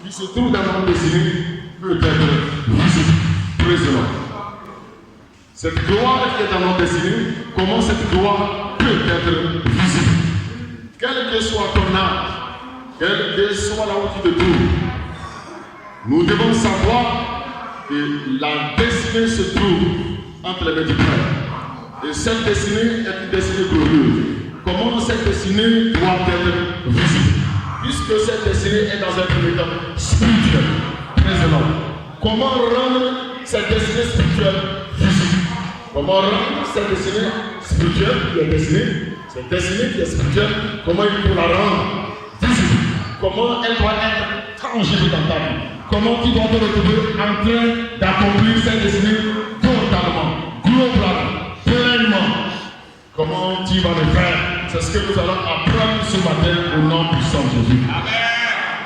qui se trouve dans notre destinée peut être visible. Présent. Cette gloire qui est dans notre destinée, comment cette gloire peut être visible? Quel que soit ton âge, quel que soit là où tu te trouves, nous devons savoir que la destinée se trouve entre les mains du Père. Et cette destinée est une destinée glorieuse. Comment cette destinée doit être visible? Puisque cette destinée est dans un premier temps spirituel. Très énorme. Comment rendre cette destinée spirituelle visible? Comment rendre cette destinée spirituelle qui est destinée, cette destinée qui est spirituelle, comment il faut la rendre visible? Comment elle doit être tangible dans ta vie? Comment tu dois te retrouver en train d'accomplir cette destinée totalement, globalement, pleinement? Comment tu vas le faire? C'est ce que nous allons apprendre ce matin au nom puissant de Jésus. Amen.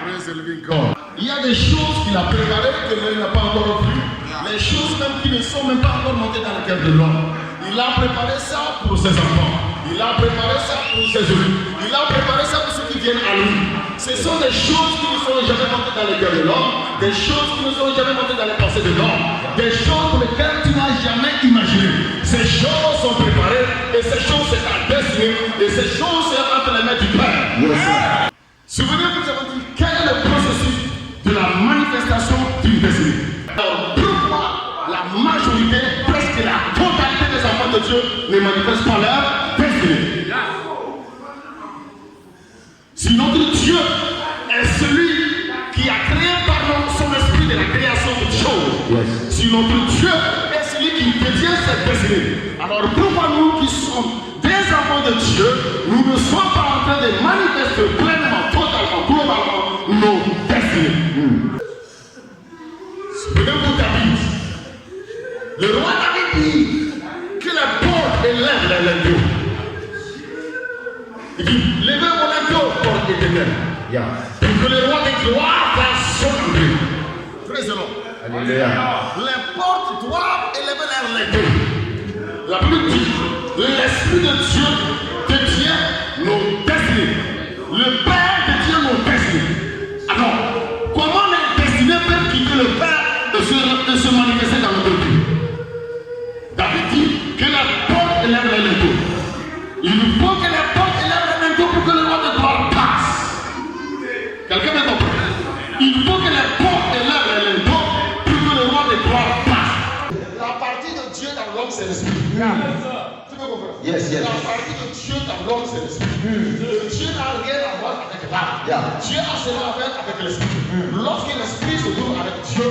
Praise the living God. Il y a des choses qu'il a préparées que l'homme n'a pas encore vues. Les choses même qui ne sont même pas encore montées dans le cœur de l'homme. Il a préparé ça pour ses enfants. Il a préparé ça pour ses élus. Il a préparé ça pour ceux qui viennent à lui. Ce sont des choses qui ne sont jamais montées dans le cœur de l'homme. Des choses qui ne sont jamais montées dans les pensées de l'homme. Des choses pour lesquelles tu n'as jamais imaginé. Ces choses sont préparées et ces choses c'est ta destinée et ces choses c'est entre les mains du Père. Yes. Souvenez-vous, nous avons dit quel est le processus de la manifestation d'une destinée. Alors, pourquoi la majorité, presque la totalité des enfants de Dieu ne manifestent pas leur destinée? Si notre Dieu est celui qui a créé par son esprit de la création de choses, si notre Dieu est celui qui détient cette destinée, alors pourquoi nous qui sommes des enfants de Dieu, nous ne sommes pas en train de manifester pleinement, totalement, globalement nos destinées? Souvenez-vous David. Le roi David dit que les portes élèvent les linteaux. Il dit, levez vos linteaux, portes éternelles. Pour que le roi de gloire fasse son entrée. Très énorme. Alléluia. Les portes doivent élever leurs linteaux. La Bible dit, l'Esprit de Dieu détient nos destinées. Le Père détient nos destinées. Alors, comment les destinées peuvent quitter le Père de se manifester dans notre vie? David dit que les portes élèvent les linteaux. Il faut que les portes élèvent les linteaux pour que le roi de gloire passe. Quelqu'un m'a compris? Il faut que les portes élèvent les linteaux pour que le roi de gloire passe. La partie de Dieu dans l'homme, c'est l'esprit. Tu peux comprendre? Yes. La partie de Dieu dans l'homme, c'est l'esprit. Dieu n'a rien à voir avec l'âme. Dieu a cela à faire avec l'esprit. Lorsque l'esprit se trouve avec Dieu,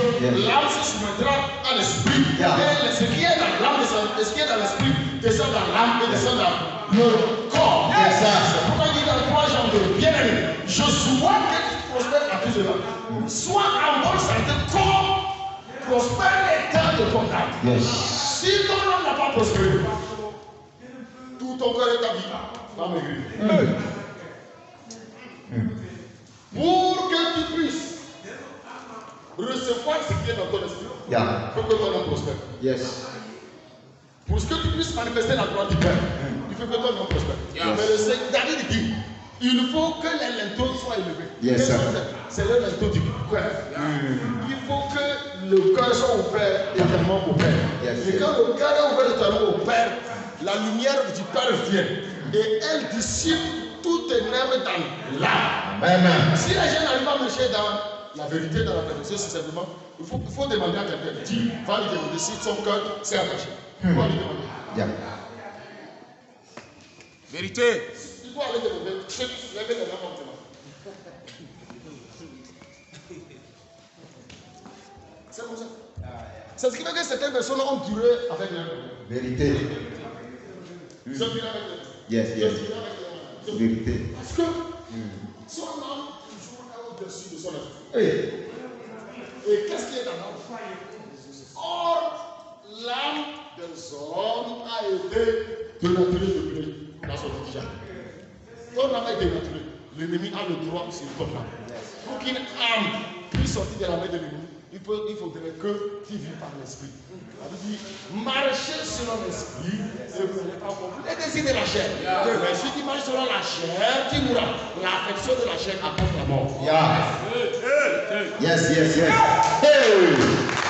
l'âme se soumettra à l'esprit. Et ce qui est dans l'âme et ce qui est dans l'esprit descend dans l'âme et descend dans le corps. C'est pourquoi il dit dans le 3 Jean de bien-aimé, je souhaite que tu prospères à tous cela. Sois en bonne santé comme prospère l'état de ton âme. Si ton âme n'a pas prospéré, tout ton cœur est habillé. Va maigrir. Pour que tu puisses recevoir ce qui est dans ton esprit, il faut que ton âme prospère. Pour que tu puisses manifester la gloire du Père, il faut que ton âme prospère. Mais le Seigneur David dit, il faut que les linteaux soient élevés. C'est le linteau du cœur. Il faut que le cœur soit ouvert éternellement au Père. Et quand le cœur est ouvert éternellement au Père, la lumière du Père vient et elle dissipe tout ténèbres dans l'âme. Si les gens n'arrivent pas à marcher dans la vérité, dans la perfection, c'est simplement, il faut demander à quelqu'un, dis, va lui demander si son cœur s'est attaché. Va lui demander. Vérité. Il doit aller demander, levez les mains maintenant. C'est comme ça. C'est ce qui fait que certaines personnes ont duré avec leur vérité. Ils ont duré avec leur Vérité. Parce que son âme toujours est au-dessus de son esprit. Et qu'est-ce qui est dans l'âme? Or, l'âme des hommes a été dénaturée depuis la sortie du jardin. Ton âme est dénaturée. L'ennemi a le droit sur ton âme. Pour qu'une âme puisse sortir de la main de l'ennemi, il faudrait que tu vis par l'esprit. Ça veut dire marcher selon l'esprit et vous n'allez pas comprendre les désirs de la chair. Mais si tu marches selon la chair, tu mourras. L'affection de la chair apporte la mort. Yes. Hey!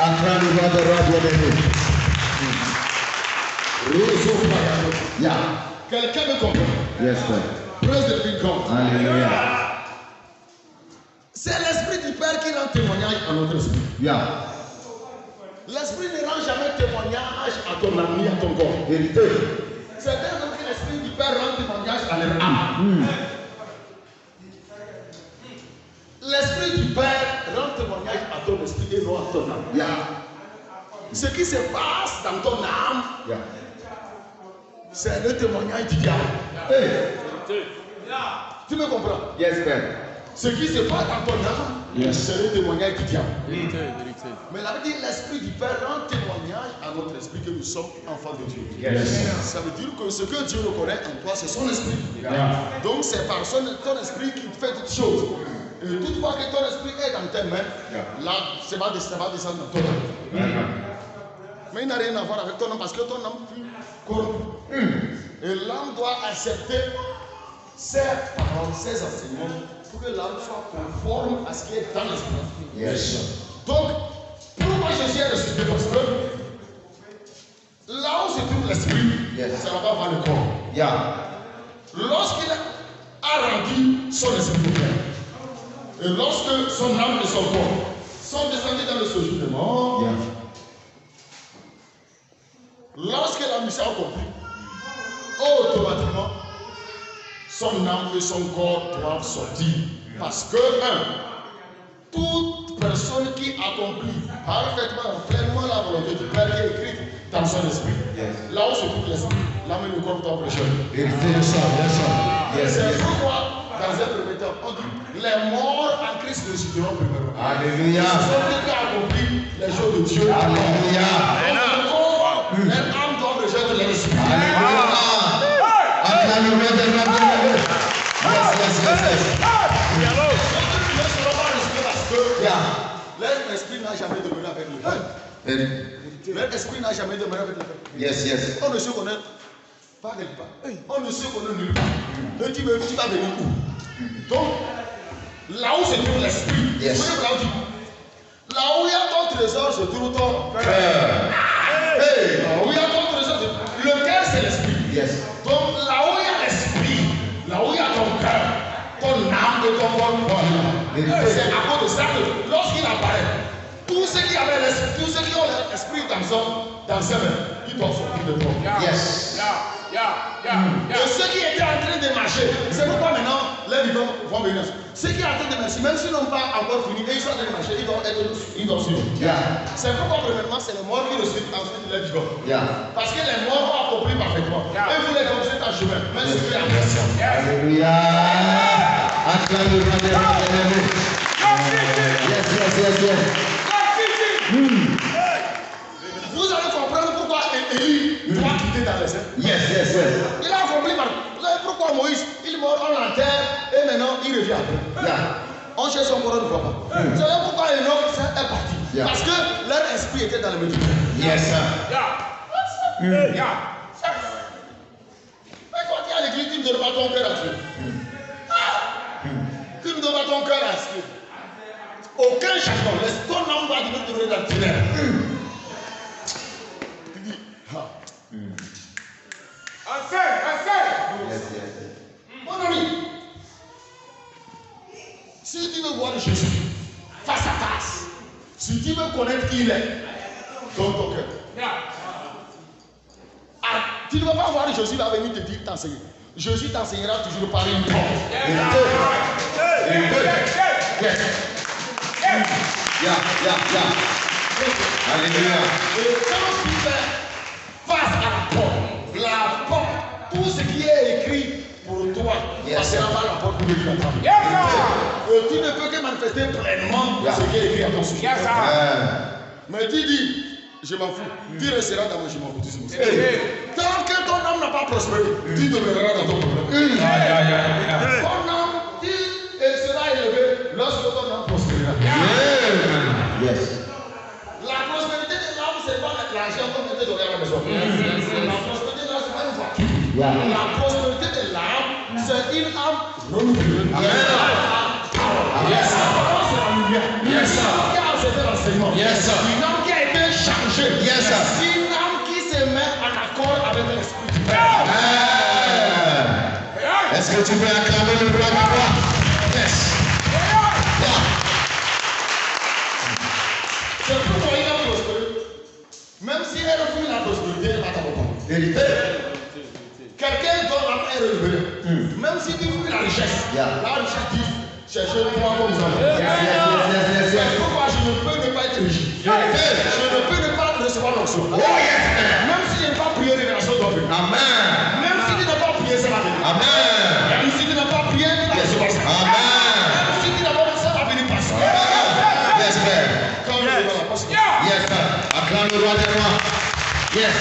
En train de voir de radio de Quelqu'un me comprend? Yes, sir. Praise the big God. Hallelujah. C'est l'esprit du Père qui rend témoignage à notre esprit. Yeah. L'esprit ne rend jamais témoignage à ton âme ni à ton corps. Vérité. C'est bien que l'esprit du Père rend témoignage à leur âme. L'esprit du Père rend témoignage à ton esprit et non à ton âme. Yeah. Ce qui se passe dans ton âme, Yeah. c'est le témoignage du diable. Hey. Tu me comprends? Yes, sir. Ce qui se passe dans ton âme, Yes. c'est le témoignage du diable. Vérité. Mais la veut dire l'esprit du Père rend témoignage à notre esprit que nous sommes enfants de Dieu. Yes. Ça veut dire que ce que Dieu reconnaît en toi, c'est son esprit. Yeah. Donc c'est par ton esprit qu'il fait toutes choses. Et toutefois que ton esprit est dans tes mains, là, ça va descendre dans ton âme. Mais il n'a rien à voir avec ton âme parce que ton âme fut corrompue. Et l'âme doit accepter ces paroles, ces enseignements pour que l'âme soit conforme à ce qui est dans l'esprit. Yes. Donc, pourquoi Jésus est ressuscité? Parce que là où se trouve l'esprit, Yes. ça va pas voir le corps. Yeah. Lorsqu'il a rendu son esprit au Père, et lorsque son âme et son corps sont descendus dans le séjour des morts, Yeah. lorsque la mission a accomplie, automatiquement, son âme et son corps doivent sortir. Parce que, toute personne qui accomplit parfaitement, pleinement la volonté du Père qui est écrite dans son esprit, Yes. là où se trouve l'esprit, l'âme et le corps doivent prêcher. Vérité, yes, yes, C'est yes. pourquoi, dans un premier temps, on dit les morts en Christ ressusciteront premièrement. Alléluia. Ce sont ceux qui ont accompli les jours de Dieu. Alléluia. Le corps, les âmes doivent rejeter l'esprit. Alléluia. En train de voir de radio. Yes. Ne seront pas rejetés parce que Yeah. leur esprit n'a jamais demeuré avec le Père. Vérité. Leur esprit n'a jamais demeuré avec le Père. Yes. On ne se connaît pas quelque part. On ne se connaît nulle part. Et tu vas venir où? Donc, là où se trouve l'esprit, Yes. là où il y a ton trésor se trouve ton cœur. Hey. Là où il y a ton trésor, le cœur c'est l'esprit. Yes. Donc, là où il y a l'esprit, là où il y a ton cœur, ton âme et ton corps, c'est à cause de ça que lorsqu'il apparaît, tous ceux qui avaient l'esprit, tous ceux qui ont l'esprit dans ses mains, ils doivent sortir de toi. Yes. Et ceux qui étaient en train de marcher, c'est pourquoi maintenant les vivants vont venir. Ceux qui sont en train de marcher, même s'ils n'ont pas encore fini, et ils sont en train de marcher, ils doivent suivre. Yeah. C'est pourquoi premièrement c'est les morts qui le suivent, ensuite les vivants. Yeah. Parce que les morts ont accompli parfaitement. Et vous les conduisez en chemin, mais c'est plus en question. Alléluia. En train de voir de radio. Yes. Vous allez comprendre pourquoi Élie doit quitter dans les airs. Yes. Il a accompli par. Vous savez pourquoi Moïse, il mort, on l'enterre et maintenant il revient après. Yeah. On cherche son corps, on ne voit pas. Vous savez pourquoi Enoch est parti? Yeah. Parce que leur esprit était dans le médical. Yes. Mais quand tu es à l'église, tu ne donnes pas ton cœur à Dieu. Tu ne donnes pas ton cœur à Dieu. Aucun changement. Laisse ton âme va devenir dans le tunnel. Tu dis, Yes. mon ami, si tu veux voir Jésus face à face, si tu veux connaître qui il est, donne ton cœur. Tu ne vas pas voir Jésus va venir te dire, t'enseigner. Jésus t'enseignera toujours par une porte. Alléluia. Et quand tu fais face à la porte, tout ce qui est écrit pour toi passera par la porte pour venir l'entendre. Et tu ne peux que manifester pleinement ce qui est écrit à ton sujet. Mais tu dis, je m'en fous, tu resteras dans mon je m'en fous. Tant que ton âme n'a pas prospéré, tu demeureras dans ton problème. Ton âme, elle sera élevée lorsque ton âme prospérera. Yes. une âme renouvelée. Amen. Yes, sir. C'est la lumière. Yes, sir. Une âme qui a accepté l'enseignement. Yes, sir. Une âme qui a été changée. Yes, sir. Une âme qui se met en accord avec l'esprit. Amen. Est-ce que tu peux acclamer le roi du roi? Yes. Yeah. C'est pourquoi il a prospéré. Même si elle refuse la prospérité, elle va t'avoir. Vérité. Quelqu'un dont l'âme est renouvelée. Même si tu fuis la richesse, Yeah. la richesse dit cherchez toi comme vous en Yes, yes, yes, yes, C'est yes. pourquoi je ne peux ne pas être riche. Je ne peux ne pas recevoir l'onction. Oh, yes. Même si je n'ai pas prié, révélation doit venir. Amen. Même si tu n'as pas prié, ça va venir. Amen. Même si tu n'as pas prié, tu vas recevoir ça. Amen. Même si tu n'as pas ça va venir passer. Yes, Père. Quand je vais la passer. Yes, sir. Acclame le roi des rois. Yes.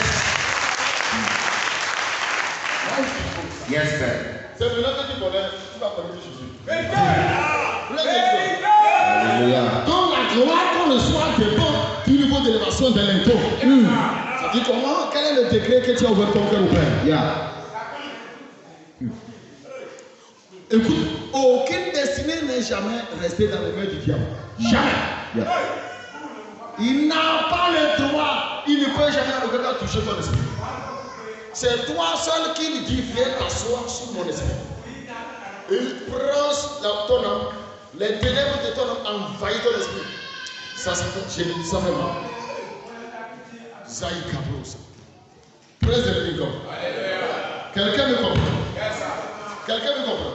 Yes, Père. C'est maintenant que tu connais, tu vas connaître Jésus. Alléluia. Donc la gloire qu'on reçoit dépend du niveau d'élévation de l'into. Ça dit comment? Quel est le degré que tu as ouvert ton cœur au Père? Yeah. Écoute, aucune destinée n'est jamais restée dans les mains du diable. Jamais. Yeah. Il n'a pas le droit, il ne peut jamais regarder toucher ton esprit. C'est toi seul qui lui dit viens t'asseoir sur mon esprit. Il prend ton âme, les ténèbres de ton âme envahissent ton esprit. Ça s'appelle, je le dis ça vraiment. Zaï Kabros. Praise the living God. Quelqu'un me comprend? Quelqu'un me comprend?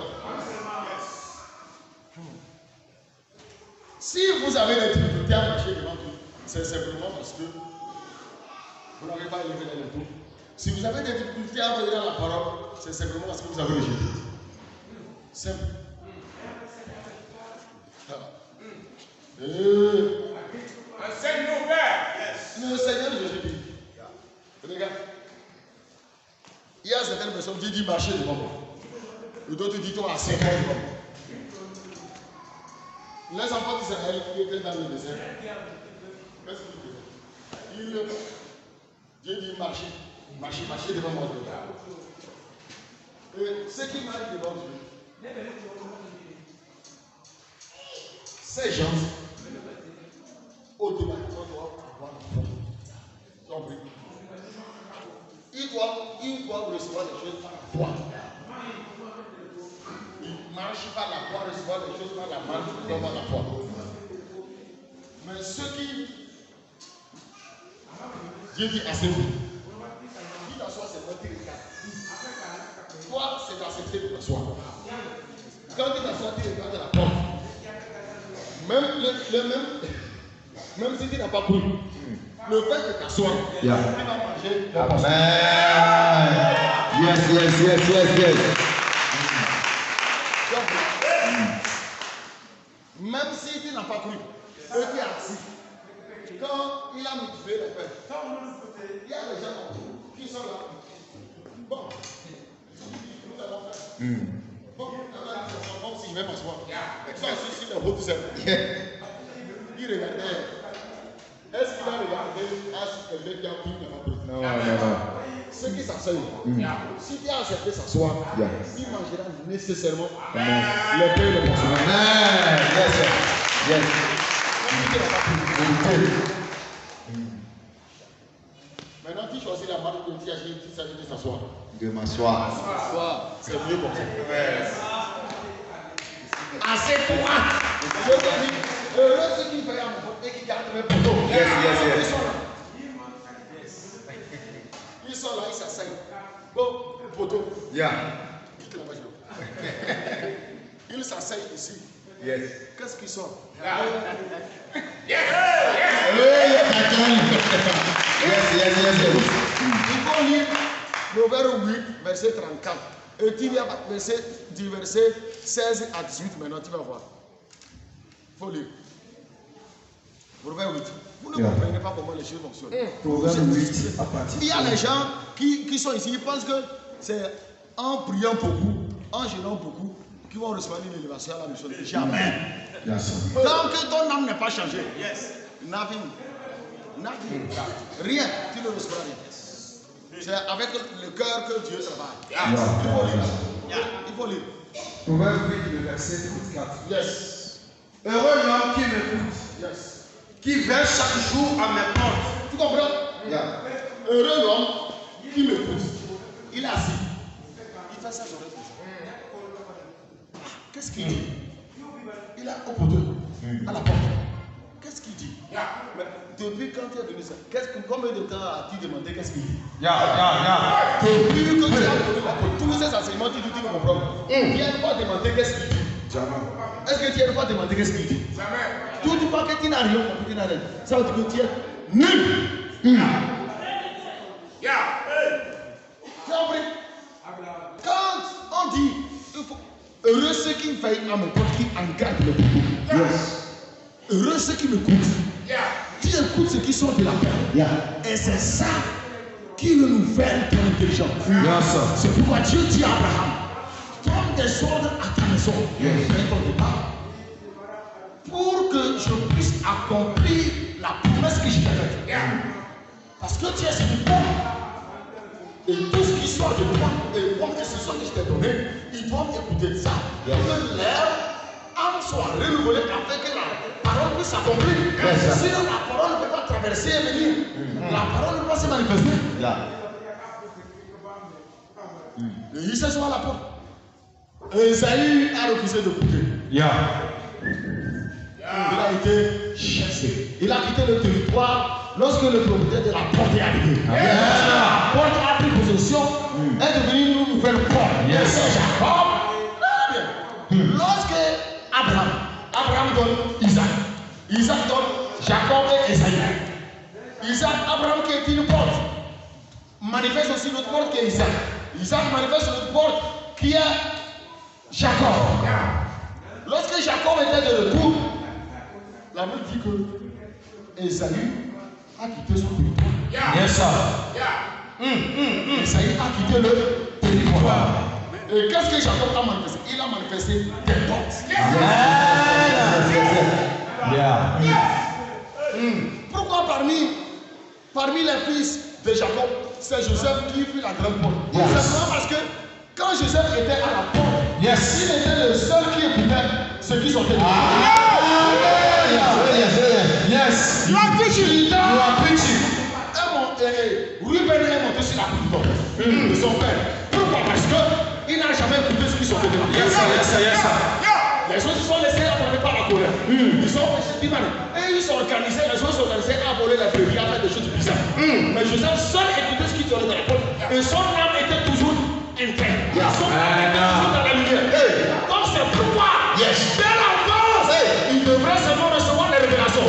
Si vous avez des difficultés à marcher devant Dieu, c'est simplement parce que vous n'avez pas élevé les létaux. Si vous avez des difficultés à regarder la parole, c'est simplement parce que vous avez rejeté. Simple. Enseigne-nous, Père. Le Seigneur Jésus dit, regarde, il y a certaines personnes qui disent marcher devant moi. Et d'autres disent toi à 5 ans devant moi. Les enfants d'Israël qui étaient dans le désert, qu'est-ce qu'ils faisaient? Dieu dit marcher, marcher, marcher devant moi. Et ceux qui marchent devant Dieu, ces gens, automatiquement doivent avoir la foi. Compris? Ils doivent recevoir les choses par la foi. Ils marchent par la foi, recevoir les choses par la marche, ils doivent avoir la foi. Mais ceux qui Dieu dit assez vite. Qui t'assoit, c'est votre regard. Toi, c'est d'accepter de t'asseoir. Quand tu t'assois, tu regardes la porte. Même si tu n'as pas cru, le fait de t'asseoir, tu vas manger. Amen. Yes, yes, yes, yes, yes. Même si tu n'as pas cru, et tu es assis. Quand il a multiplié les pains, il y a des gens qui sont là. Bon, nous allons faire. Bon, si je vais m'asseoir. Soit je suis sur le haut seul. Il regardait. Est-ce qu'il a regardé à ce que quelqu'un qui a pris la pris? Non, non, non. Ceux qui s'asseyent, si tu as accepté s'asseoir, il mangera nécessairement le pain et le poisson. Amen. Yes, sir. Yes. Maintenant, tu choisis la marque que tu as dit, il s'agit de s'asseoir. De m'asseoir. C'est mieux comme ça. Assieds-toi. Je te dis, heureux ceux qui veillent à mon vote et qui gardent mes poteaux. Yes, yes, yes. Ils sont là, ils s'asseyent. Bon, poteau. Yeah. Quitte la voiture. Ils s'asseyent ici. Yes. Qu'est-ce qu'ils sont? Yes, yes, yes, yes. Il faut lire Proverbe 8, verset 34. Et tu lis du verset 16 à 18 maintenant, tu vas voir. Il faut lire. Proverbe 8. Vous ne comprenez pas comment les choses fonctionnent. Proverbe 8 à partir. Il y a les gens qui sont ici, ils pensent que c'est en priant beaucoup, en gênant beaucoup, qu'ils vont recevoir une élévation à la mission de Dieu. Jamais. Tant que ton âme n'est pas changée, nothing. Rien, tu ne recevras rien. C'est avec le cœur que Dieu travaille. Il faut lire. Proverbe 8, le verset 34. Yes. Heureux l'homme qui m'écoute, Yes. qui veille chaque jour à mes portes. Tu comprends? Yeah. Heureux l'homme qui m'écoute. Il est assis. Il fait ça, j'aurais fait ça. Qu'est-ce qu'il dit? Il est au poteau, à la porte. Qu'est-ce qu'il dit? Mais depuis quand tu es venu ça, combien de temps as-tu demandé qu'est-ce qu'il dit? Depuis que tu as donné la porte, tous ces enseignements, tu ne comprends pas. Tu n'as pas demandé qu'est-ce qu'il dit. Jamais. Est-ce que tu n'as pas demandé qu'est-ce qu'il dit? Jamais. Tu dis pas que tu n'as rien compris, tu n'as rien. Ça veut dire que tu es nul. Tu as compris? Quand on dit, heureux ceux qui veillent à mes portes, qui engagent le boulot. Yes. Heureux ceux qui m'écoutent. Tu écoutes ceux qui sont de la paix. Yeah. Et c'est ça qui nous fait ton intelligence. C'est pourquoi Dieu dit à Abraham, donne des ordres à ta maison. Fais ton départ. Pour que je puisse accomplir la promesse que je t'ai faite. Parce que tu es sur le pont. Et tout ce qui sort de toi, et moi, que ce soit que je t'ai donné, ils doivent écouter ça. Que leur âme soit renouvelée afin que la parole puisse s'accomplir. Sinon, la parole ne peut pas traverser et venir. La parole ne peut pas se manifester. Et il s'est sur la porte. Et Esaïe a refusé de couper. Il a été chassé. Il a quitté le territoire lorsque le propriétaire de la porte est arrivé. La porte a pris possession, est devenue une nouvelle porte. C'est Jacob. Lorsque Abraham donne Isaac, Isaac donne Jacob et Esaïe. Abraham qui est une porte, manifeste aussi notre porte qui est Isaac. Isaac manifeste notre porte qui est Jacob. Lorsque Jacob était de retour, la Bible dit que Esaïe a quitté son territoire. Esaïe a quitté le territoire. Et qu'est-ce que Jacob a manifesté? Il a manifesté des portes. Pourquoi parmi les fils de Jacob, c'est Joseph qui fit la grande porte? Simplement parce que quand Joseph était à la porte, il était le seul qui écoutait ce qui sortait de lui. Yes. You are preaching. Ruben est monté sur la coupe de son père. Pourquoi? Parce qu'il n'a jamais écouté ce qui sortait de lui. Les choses se sont laissées attraper par la colère. Ils sont et ils sont organisés, les choses sont organisées à voler la brebis, à faire des choses bizarres. Mais Joseph seul écoutait ce qui sortait de la porte. Et son âme était toujours interne. Son âme était toujours dans la lumière. Donc c'est pourquoi, dès l'enfance, il devrait seulement recevoir les révélations.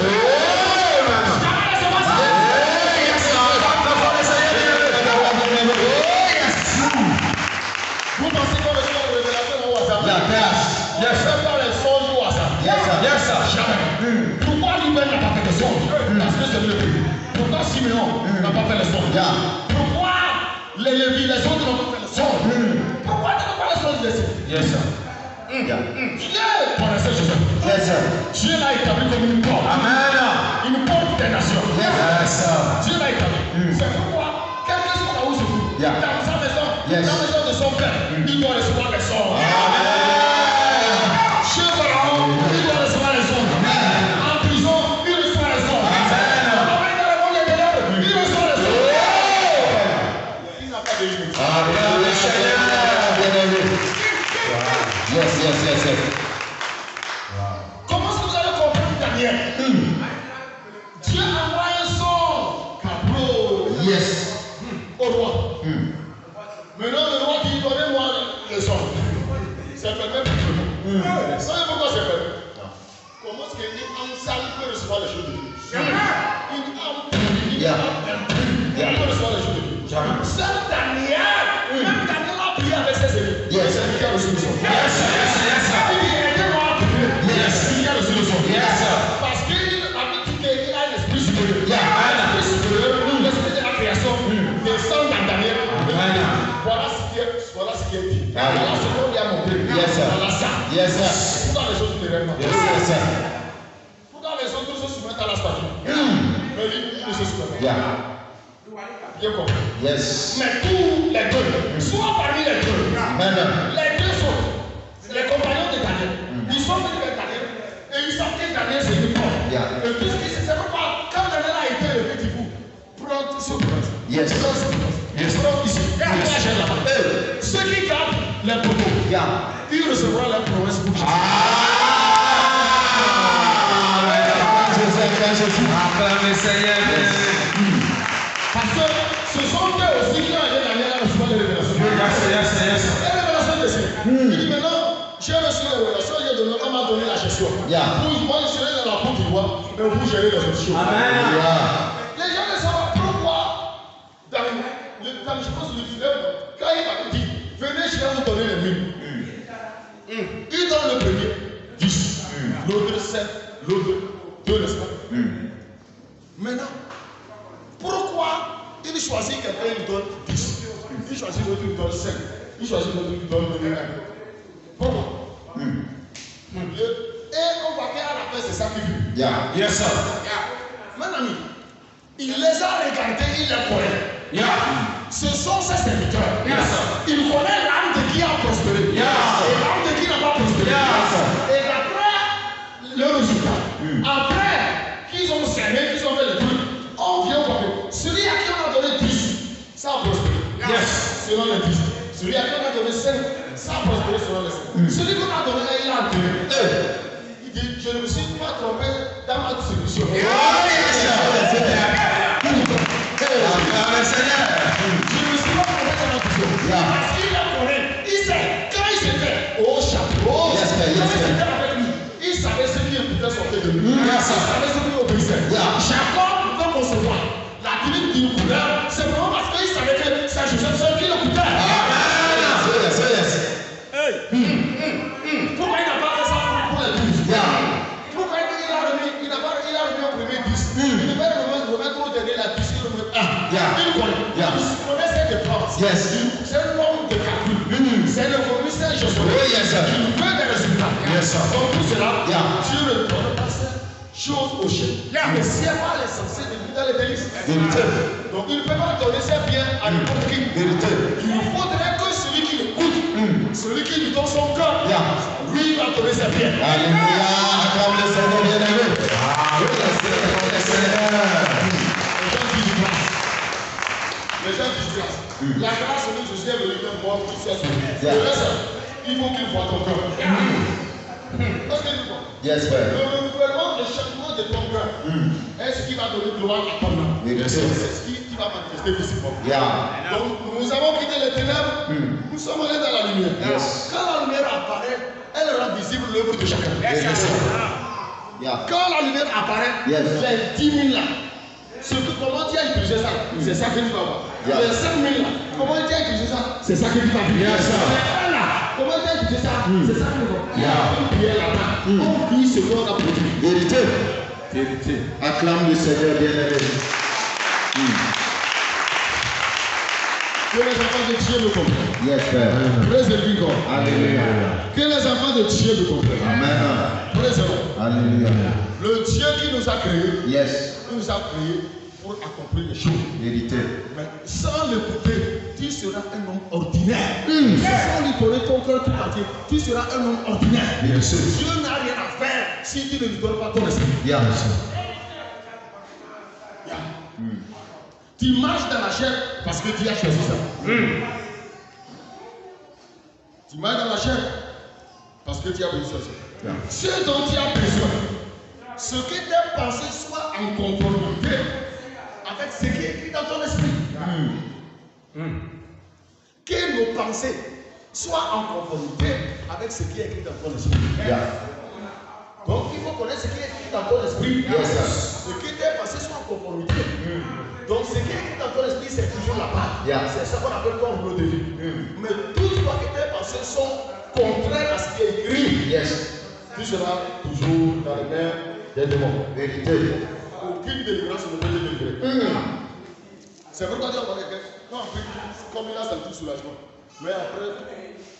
Vous pensez qu'on reçoit les révélations au hasard? C'est pas les songes au hasard. Jamais. Pourquoi Ruben n'a pas fait de songes? Parce que c'est le Lévi. Pourquoi Simeon n'a pas fait les songes? Pourquoi les Lévi, les autres n'ont pas fait les songes? Pourquoi tu n'as pas les songes laissés? Dieu connaissait Joseph. Dieu l'a établi comme une porte. Une porte des nations. Dieu l'a établi. C'est pourquoi, quel que soit là où se trouve, dans sa maison, dans la maison de son père, il doit recevoir les songes. Chez Pharaon, il doit recevoir les songes. En prison, il reçoit les songes. Avec dans le monde des ténèbres, il reçoit les songes. Il n'a pas de limite. Comment est-ce que vous allez comprendre Daniel? Dieu envoie un son au roi. Maintenant, le roi dit donnez-moi le son. C'est permis pour tout le monde. Vous savez pourquoi c'est permis? Comment est-ce qu'une âme sale peut recevoir les choses de Dieu? Une âme peut recevoir les choses de Dieu. Seul Daniel, même Daniel a prié avec ses ennemis. C'est lui qui a reçu le son. Il dit aidez-moi à prier. Il a reçu le son. Parce qu'il a un esprit supérieur. L'esprit de la création descend dans Daniel. Voilà ce qui est dit. Voilà ce qu'on lui a montré. Voilà ça. Pourquoi les autres ne rêvent pas? Pourquoi les autres se soumettent à la statue? Mais lui, il ne se soumet pas. Bien compris. Mais tous les deux, soit parmi les deux sont les Yes. Yes. Ici. Et après la chaîne là-bas. Ceux qui gardent les poteaux, ils recevront la promesse pour Jésus. Acclame le Seigneur. Parce que ce sont eux aussi qui ont été gagnés à recevoir les révélations. Yes. Les révélations de Dieu. Il dit maintenant, j'ai reçu les révélations, on m'a donné la gestion. Moi, je serai dans la Côte d'Ivoire, mais vous gérez les autres choses. Amen. Les gens ne savent pas pourquoi. Je pense que le film, quand il m'a dit, venez, je vais vous donner les mille. Il donne le premier 10, l'autre 7, l'autre 2, n'est-ce pas? Maintenant, pourquoi il choisit quelqu'un qui donne 10, il choisit l'autre qui donne 5, il choisit l'autre qui donne 1? Pourquoi? Et on voit qu'à la fin, c'est ça qui vit. Yes, sir. Mon ami, il les a regardés, il les connaît. Ce sont ses serviteurs. Il connaît l'âme de qui a prospéré et l'âme de qui n'a pas prospéré. Et après le résultat, après qu'ils ont serré, qu'ils ont fait le truc, on vient voir celui à qui on a donné 10, ça a prospéré. Selon les 10. Celui à qui on a donné 5, ça a prospéré selon les 5. Celui qu'on a donné 1, il a enterré. Il dit, je ne me suis pas trompé dans ma distribution. Parce qu'il a connu, il sait, quand il s'était au chapeau, il savait ce qui pouvait sortir de lui. Il savait ce qui obéissait. Jacob pouvait concevoir la limite d'une couleur, c'est vraiment parce qu'il savait que c'est Joseph seul qui le coûtait. Pourquoi il n'a pas fait ça pour les 12? Pourquoi il n'a pas remis au premier 10? Il devait remettre au dernier la 10, il remet 1. Il connaît ses dépenses. C'est un homme de calcul. C'est le commissaire Josué. Il veut des résultats. Donc tout cela, Dieu ne donne pas cette chose au chef. Le ciel pas est censé devenir dans les délices. Donc il ne peut pas donner ses biens à n'importe qui. Il faudrait que celui qui l'écoute, celui qui lui donne son cœur, lui va donner ses biens. Alléluia. Acclame le Seigneur bien-aimé. Les gens disent grâce. La grâce de Jésus est venue même moi pour qu'il soit sauvé. Le reste, il faut qu'il voit ton cœur. Est-ce que tu vois? Le renouvellement, le changement de ton cœur est ce qui va donner gloire à ton âme. C'est ce qui va manifester visiblement. Donc, nous avons quitté les ténèbres, nous sommes allés dans la lumière. Quand la lumière apparaît, elle rend visible l'œuvre de chacun. Quand la lumière apparaît, les 10 000 là, comment tu as utilisé ça, c'est ça que tu vas voir. Les 5 000 là, comment tu as utilisé ça, c'est ça que tu vas voir. Les 1 là, comment tu as utilisé ça, c'est ça que tu vas voir. Il y a une prière là-bas. On vit ce qu'on a produit. Vérité. Acclame le Seigneur bien-aimé. Que les enfants de Dieu me comprennent. Yes, Père. Praise the Lord. Alléluia. Que les enfants de Dieu me comprennent. Amen. Praise the Lord. Alléluia. Le Dieu qui nous a créés, Yes. il nous a créés pour accomplir les choses. Vérité. Mais sans l'écouter, tu seras un homme ordinaire. Sans lui donner ton cœur tout entier, tu seras un homme ordinaire. Bien sûr. Dieu n'a rien à faire si tu ne lui donnes pas ton esprit. Bien sûr. Tu marches dans la chair parce que tu as choisi ça. Tu marches dans la chair parce que tu as besoin de ça. Ce dont tu as besoin, ce que tes pensées soient en conformité avec ce qui est écrit dans ton esprit. Que nos pensées soient en conformité avec ce qui est écrit dans ton esprit. Donc il faut connaître ce qui est écrit dans ton esprit. Ce que tes pensées soient en conformité. Donc ce qui est écrit dans ton esprit, c'est toujours la part. C'est ça qu'on appelle ton rouleau de vie. Mais toutefois que tes pensées sont contraires à ce qui est écrit, tu seras toujours dans les mains des démons. Vérité. Aucune délivrance ne peut te délivrer. C'est pourquoi Dieu a parlé que, non, comme il a senti soulagement. Mais après,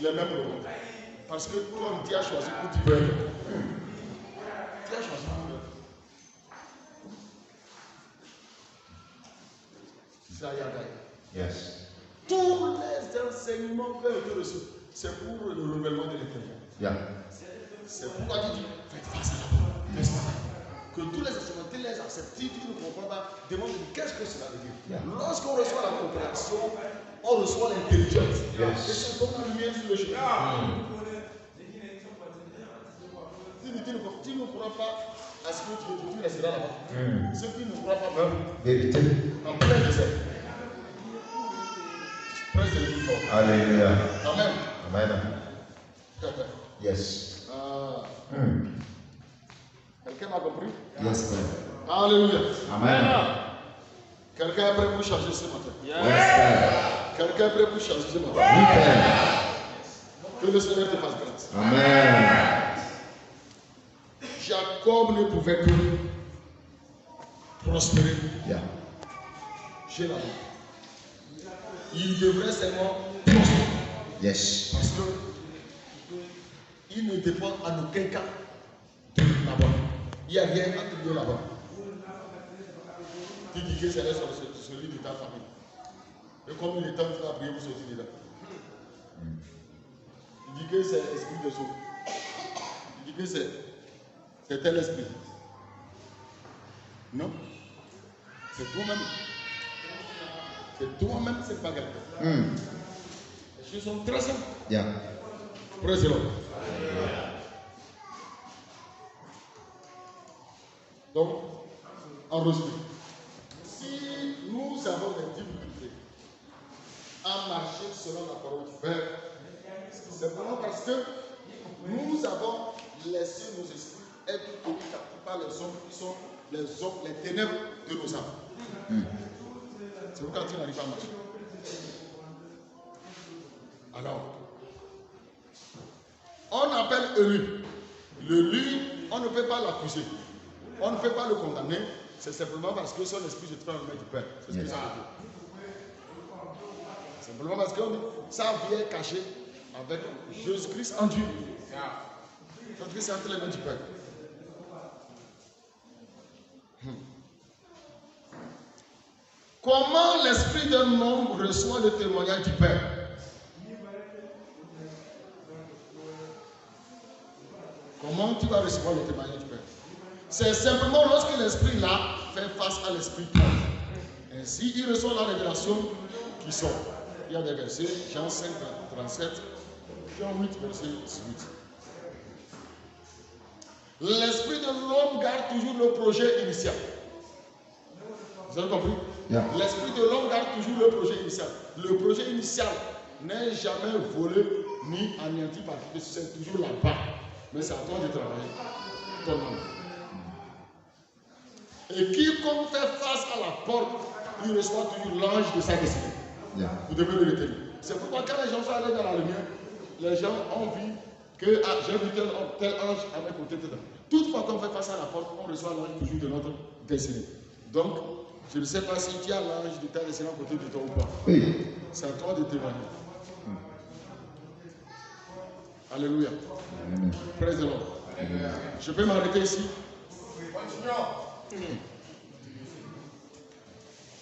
les mêmes problèmes. Parce que toi, tu as choisi où tu veux être. Tu as choisi où tu veux être. Yes. Tous les enseignements que tu reçois, c'est pour le renouvellement de l'éternel. C'est pourquoi tu dis, faites face à la parole. que tous les instrumentistes, les acceptifs qui ne comprennent pas, demandent qu'est-ce que cela veut dire. Lorsqu'on reçoit la compréhension, on reçoit l'intelligence. Et c'est comme la lumière sur le chemin. Tu ne crois pas à ce que tu veux, tu resteras là-bas. Ceux qui ne croient pas, Vérité. en plein désert. Praise the Lord. Alléluia. Amen. Amen. Yes. Quelqu'un m'a compris? Yes, Père. Alléluia. Amen. Quelqu'un est prêt pour changer ce matin? Yes, Père. Quelqu'un est prêt pour changer ce matin? Oui, Père. Que le Seigneur te fasse grâce. Amen. Jacob ne pouvait que prospérer chez la vie. Il devrait seulement prospérer. Yes. Parce que il ne dépend en aucun cas de là-bas. Il n'y a rien entre deux là-bas. Tu dis que c'est celui de ta famille. Et combien de temps tu vas prier pour sortir de là? Tu dis que c'est l'esprit de Saul. Tu dis que c'est tel esprit. Non. C'est toi-même. C'est toi-même, c'est pas quelqu'un. Les choses sont très simples. Yeah. Praise the Lord. Donc, enregistrez. Si nous avons des difficultés à marcher selon la parole du Père, c'est vraiment parce que nous avons laissé nos esprits être tenus captifs par les hommes qui sont les ténèbres de nos âmes. C'est pourquoi tu n'arrives pas à marcher. Alors, on appelle Élu. L'élu, on ne peut pas l'accuser. On ne peut pas le condamner. C'est simplement parce que son esprit se trouve dans le main du Père. C'est ce que ça veut dire. Simplement parce que sa vie est cachée avec Jésus-Christ en Dieu. Jésus-Christ est entre les mains du Père. Comment l'esprit d'un homme reçoit le témoignage du Père? Comment tu vas recevoir le témoignage du Père? C'est simplement lorsque l'esprit là fait face à l'esprit toi. Ainsi, il reçoit la révélation qui sort. Il y a des versets, Jean 5, 37, Jean 8, verset 18. L'esprit de l'homme garde toujours le projet initial. Vous avez compris? Yeah. L'esprit de l'homme garde toujours le projet initial. Le projet initial n'est jamais volé ni anéanti parce que c'est toujours là-bas. Mais c'est à toi de travailler ton âme. Et quiconque fait face à la porte, il reçoit toujours l'ange de sa destinée. Yeah. Vous devez le retenir. C'est pourquoi quand les gens sont allés dans la lumière, les gens ont vu que j'ai vu tel ange à mes côtés dedans. Toutefois, quand on fait face à la porte, on reçoit l'ange toujours de notre destinée. Donc, je ne sais pas si tu as l'ange de ta destinée à côté de toi ou pas. Oui. C'est à toi de témoigner. Alléluia. Praise the Lord. Je peux m'arrêter ici.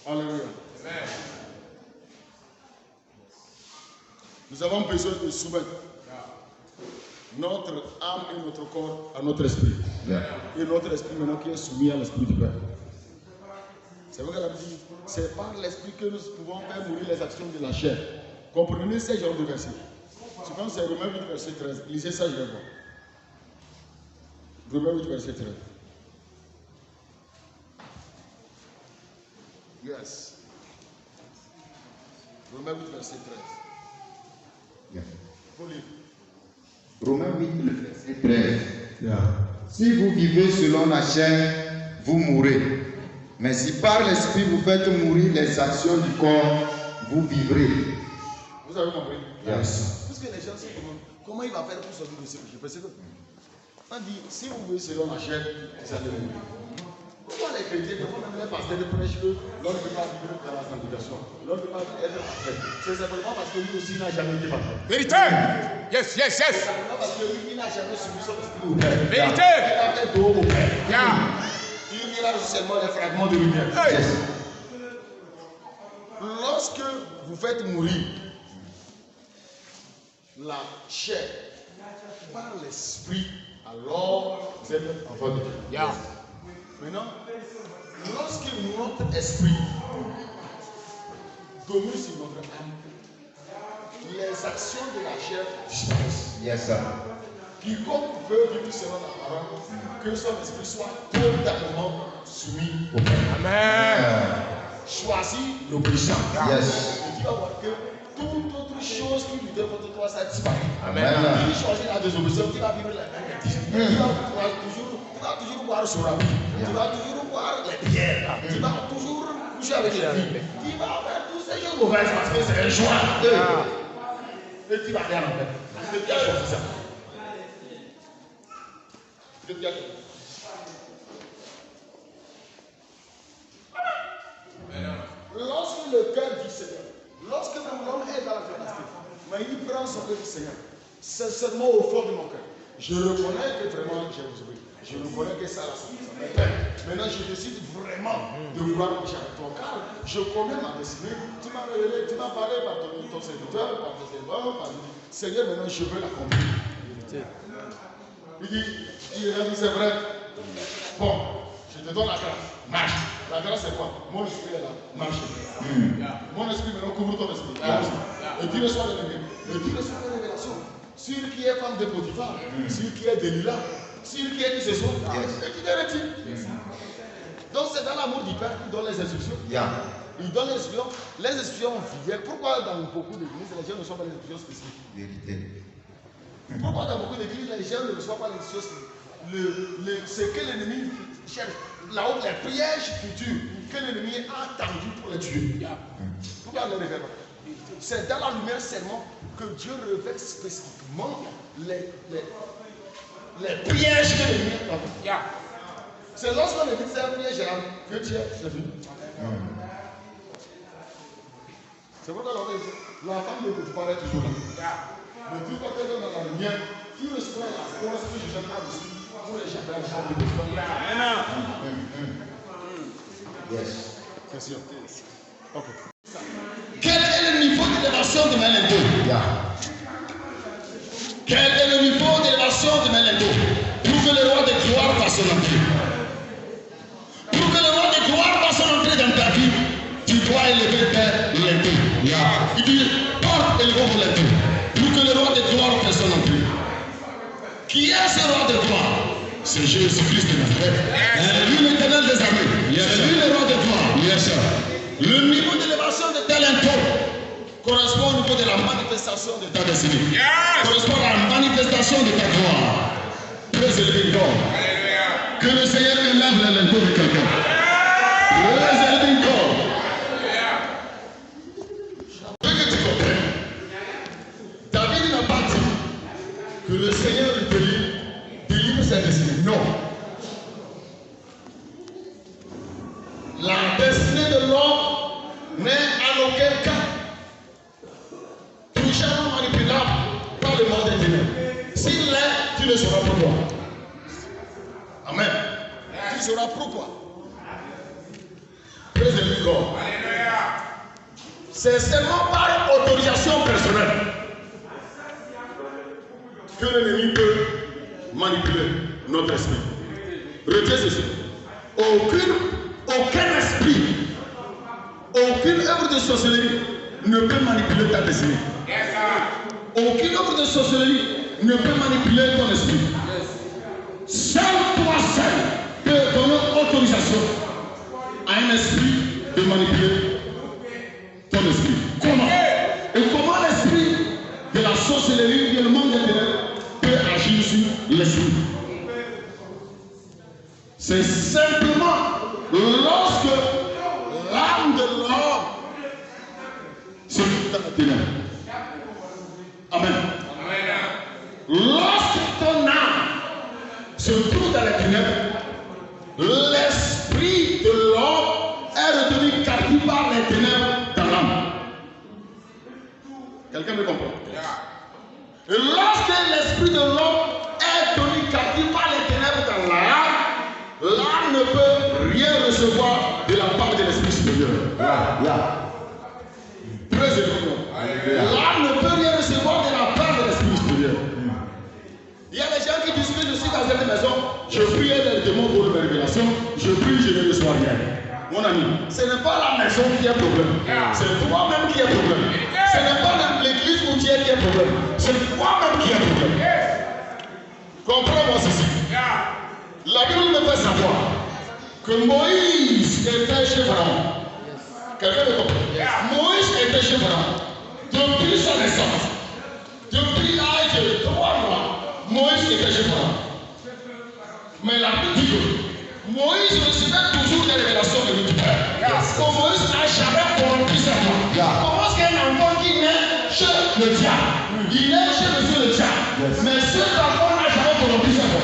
Alléluia. Nous avons besoin de soumettre notre âme et notre corps à notre esprit. Yeah. Et notre esprit maintenant qui est soumis à l'esprit du Père. C'est vrai qu'elle a dit, c'est par l'esprit que nous pouvons faire mourir les actions de la chair. Comprenez ces genres de versets. Je pense que c'est Romains 8, verset 13. Lisez ça, je vais voir. Romains 8, verset 13. Yes. Romains 8, verset 13. Yeah. Faut lire. Romains 8, le verset 13. Yeah. Si vous vivez selon la chair, vous mourrez. Mais si par l'esprit vous faites mourir les actions du corps, vous vivrez. Vous avez compris? Yes. Parce que les gens se demandent comment il va faire pour sortir de ce péché. Parce que on dit si vous vivez selon la chair, vous allez mourir. Pourquoi les chrétiens, pourquoi même les pasteurs de prêchent que l'homme ne peut pas vivre dans la sanctification? L'homme ne peut pas être parfait. C'est simplement parce que lui aussi n'a jamais été parfait. Vérité. Yes, yes, yes. C'est simplement parce que lui, il n'a jamais subi son esprit au Père. Vérité. Il a fait dos au Père. Yeah. Il a seulement les fragments de lumière. Hey. Yes. Lorsque vous faites mourir la chair par l'esprit, alors vous êtes enfant de Dieu. Yeah. Maintenant, lorsque notre esprit domine sur notre âme, les actions de la chair disparaissent. Yes, sir. Quiconque veut vivre selon la parole, que son esprit soit totalement soumis au Père. Amen. Choisis l'obéissance. Yes. Et tu vas voir que toute autre chose qui lui donne contre toi, ça disparaît. Amen. Si tu choisis la désobéissance, tu vas vivre la bêtise. Tu vas toujours boire sur la vie. Tu vas toujours boire les pierres. Tu vas toujours coucher avec les filles. Tu vas faire tous ces choses mauvaises parce que c'est un choix. Et tu vas rien en fait. C'est bien choisi ça. Lorsque le cœur dit Seigneur, lorsque l'homme est dans la capacité, mais il prend son cœur du Seigneur, sincèrement au fond de mon cœur, je reconnais que vraiment j'ai besoin. Je reconnais que ça la santé. Maintenant, je décide vraiment de vouloir marcher avec toi. Car je connais ma destinée. Tu m'as révélé, tu m'as parlé par ton serviteur, par tes servants, par Seigneur, maintenant je veux l'accomplir. Il dit, c'est vrai. Bon, je te donne la grâce. Marche. La grâce c'est quoi? Mon esprit est là. Marche. Mon esprit maintenant couvre ton esprit. Et tu reçois les révélations. Et tu reçois les révélations. Sur qui est femme de Potiphar, sur qui est Delilah, sur qui est qui ce soit. Et tu te retires. Donc c'est dans l'amour du Père qu'il donne les instructions. Il donne les instructions. Les instructions visuelles. Pourquoi dans beaucoup d'églises, les gens ne reçoivent pas les instructions spécifiques? Vérité. Pourquoi dans beaucoup d'églises, les gens ne reçoivent pas les instructions spécifiques? Ce que l'ennemi cherche, là-haut, les pièges futurs que l'ennemi a attendu pour les tuer. Pourquoi on ne les révèle pas? C'est dans la lumière seulement que Dieu révèle spécifiquement les pièges que l'ennemi a attendu. C'est lorsqu'on dit c'est un piège là que tu es fini. C'est pourquoi la femme de Potiphar est toujours là. Mais tu vas te dans la lumière, tu reçois la force que je jamais reçue pour les chambres de femme de Potiphar. Yes. C'est sûr. Ok. Quel est le niveau d'élévation de Melinto? Quel est le niveau d'élévation de Melinto? Pour que le roi de gloire fasse son entrée. Pour que le roi de gloire fasse son entrée dans ta vie, tu dois élever Melinto. Il dit, porte et lève Melinto. Pour que le roi de gloire fasse son entrée. Qui est ce roi de gloire? C'est Jésus-Christ de Nazareth. C'est lui l'éternel des armées. C'est lui le roi de gloire. Le niveau d'élévation de Melinto correspond au niveau de la manifestation de ta destinée. Correspond à la manifestation de ta gloire. Praise the living God. Que le Seigneur élève Melinto de quelqu'un. Praise the living God. Je veux que tu comprennes. David n'a pas dit que le Seigneur lui délivre sa destinée. Non. La destinée de l'homme n'est en aucun cas touchable, manipulable par le monde des ténèbres. S'il l'est, tu ne sauras pourquoi. Amen. Tu sauras pourquoi. Praise the living God. C'est seulement par autorisation personnelle que l'ennemi peut manipuler notre esprit. Retiens ceci. Aucun esprit, aucune œuvre de sorcellerie ne peut manipuler ta destinée. Aucune œuvre de sorcellerie ne peut manipuler ton esprit. Seul toi seul peut donner autorisation à un esprit de manipuler ton esprit. Comment? Et comment l'esprit de la sorcellerie, du monde des ténèbres peut agir sur l'esprit? C'est simplement lorsque l'âme de l'homme se trouve dans la ténèbre. Amen. Lorsque ton âme se trouve dans la ténèbre, l'esprit de l'homme est retenu captif par les ténèbres dans l'âme. Quelqu'un me comprend? Et lorsque l'esprit de l'homme est tenu captif par les ténèbres dans l'âme, l'âme ne peut rien recevoir de la part de l'esprit supérieur. Praise the Lord. L'âme ne peut rien recevoir de la part de l'esprit supérieur. Il y a des gens qui disent que je suis dans une maison, je prie les démons pour une révélation, je je ne reçois rien. Mon ami, ce n'est pas la maison qui est problème. C'est toi-même qui est problème. Ce n'est pas l'église où tu es qui est problème. C'est toi-même qui est problème. Comprends-moi ceci. La Bible me fait savoir que Moïse était chez Pharaon. Quelqu'un me comprend? Moïse était chez Pharaon. Depuis sa naissance, depuis l'âge de 3 mois, Moïse était chez Pharaon. Mais la Bible dit que Moïse recevait toujours des révélations de Dieu. Comme Moïse n'a jamais corrompu sa foi. Comment est-ce qu'un enfant qui naît chez le diable, il naît chez monsieur le diable, mais cet enfant n'a jamais corrompu sa foi.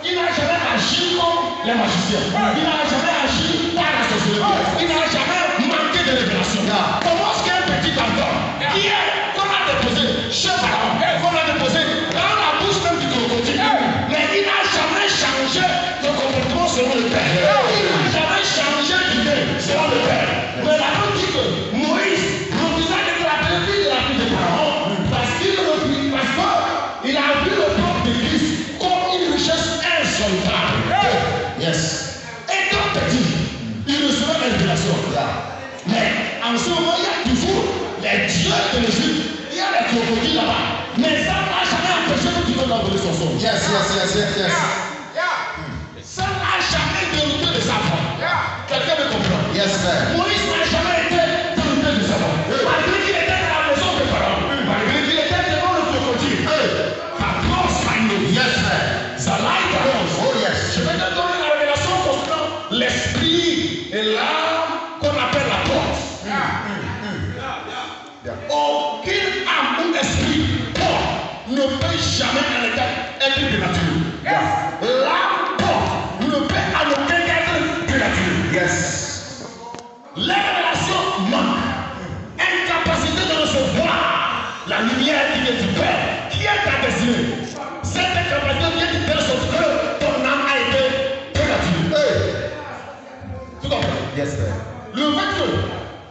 Il n'a jamais agi comme les magiciens. Il n'a jamais agi par la sorcellerie. Il n'a jamais manqué de révélation. Comment est-ce qu'un petit enfant qui est qu'on a déposé chez Pharaon, qu'on a déposé dans la bouche même du crocodile, mais il n'a jamais changé de comportement selon le Père. Il n'a jamais changé d'idée selon le Père. Mais la Bible dit que Moïse refusa d'être appelé fils de la fille de Pharaon parce qu'il a vu le peuple de Christ comme une richesse insondable. Yes. Et donc petit, il recevait la révélation. Mais en ce moment, il y a toujours les dieux de l'Égypte, il y a les crocodiles là-bas. Mais ça n'a jamais empêché que tu veux l'envoler son son. Yes. Ça n'a jamais dérouté de sa foi. Quelqu'un me comprend? Yes, sir. Moïse n'a jamais été dérouté de sa foi. Malgré qu'il était dans la maison de Pharaon, malgré qu'il était devant le crocodile. Yes, sir. Oh, yes. Je vais te donner la révélation concernant l'esprit et l'âme qu'on appelle la porte. Aucune âme ou esprit porte ne peut jamais en être de nature. L'âme porte ne peut en aucun cas être de nature. Yes. Les révélations manquent. Incapacité de recevoir la lumière qui vient du Père, qui est ta destinée. Cette incapacité vient du Père sauf que ton âme a été prématurée. Tu comprends? Yes, sir. Le fait que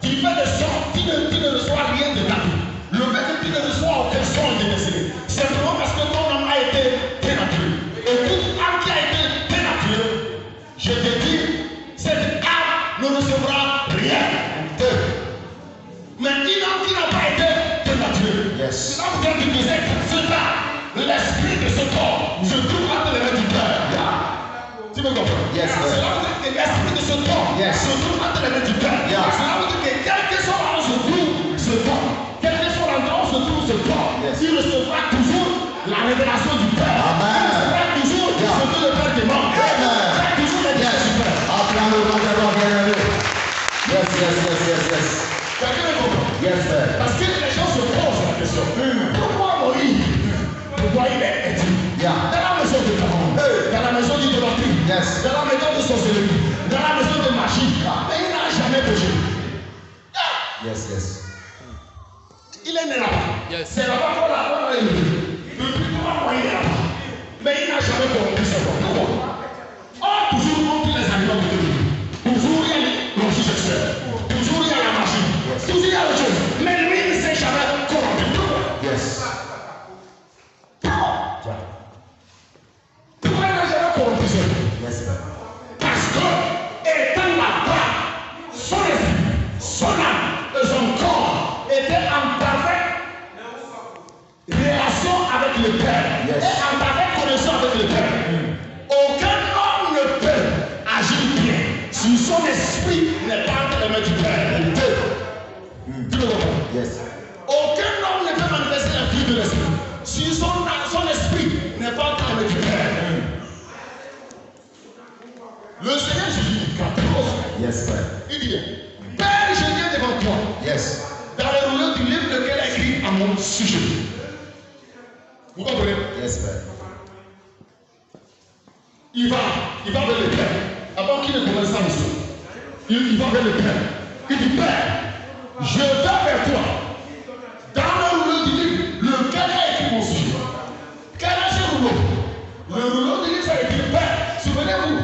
tu fais des sons, tu ne reçois rien de ta vie. Le fait que tu ne reçois aucun son de destinée, c'est simplement parce que ton âme a été prématurée. Et toute âme qui a été prématurée, je te dis, cette âme ne recevra rien. Mais une âme qui n'a pas été prématurée, Yes. là vous êtes du désert, c'est là. L'esprit de ce corps se trouve entre les mains du Père. Tu me comprends? Yes, sir. Cela veut dire que l'esprit de ce corps se trouve entre les mains du Père. Cela veut dire que quel que soit là où se trouve ce corps, quel que soit l'endroit où se trouve ce corps, il recevra toujours la révélation du Père. Amen. Il recevra toujours ce que le Père demande. Il recevra toujours les guerres du Père. Yes. Quelqu'un me comprend? Yes, sir. Parce que les gens se posent la question. Pourquoi Moïse? Pourquoi il est éthique? Dans la maison de Pharaon, dans la maison d'idolâtrie, Yes. dans la maison de sorcellerie, dans la maison de magie, mais il n'a jamais péché. Yes. Il est né là-bas. C'est là-bas qu'on l'a élevé. Depuis 3 mois, il est là-bas. Mais il n'a jamais corrompu sa foi. Pourquoi? Or, toujours, on dit les animaux de Dieu. Toujours, il y a les sexuels. Toujours, il y a la magie. Toujours, il y a les choses. Mais lui, il ne s'est jamais corrompu. Pourquoi? Yes. Pourquoi il n'a jamais corrompu sa foi? Yes, sir. Parce que, étant là-bas, son esprit, son âme et son corps étaient en parfaite relation avec le Père. Yes. Et en parfaite connexion avec le Père. Aucun homme ne peut agir bien si son esprit n'est pas entre les mains du Père. Tu me comprends? Yes. Aucun homme ne peut manifester la vie de l'esprit si son esprit n'est pas entre les mains du Père. Le Seigneur Jésus, Yes, sir. il dit, Père, je viens devant toi, Yes. dans le rouleau du livre lequel est écrit à mon sujet. Vous comprenez? Yes, sir. Il va vers le Père. Avant qu'il ne commence sa mission, il va vers le Père. Il dit, Père, je vais vers toi, dans le rouleau du livre lequel est écrit mon sujet. Quel est ce rouleau? Le rouleau du livre, c'est écrit, Père, souvenez-vous,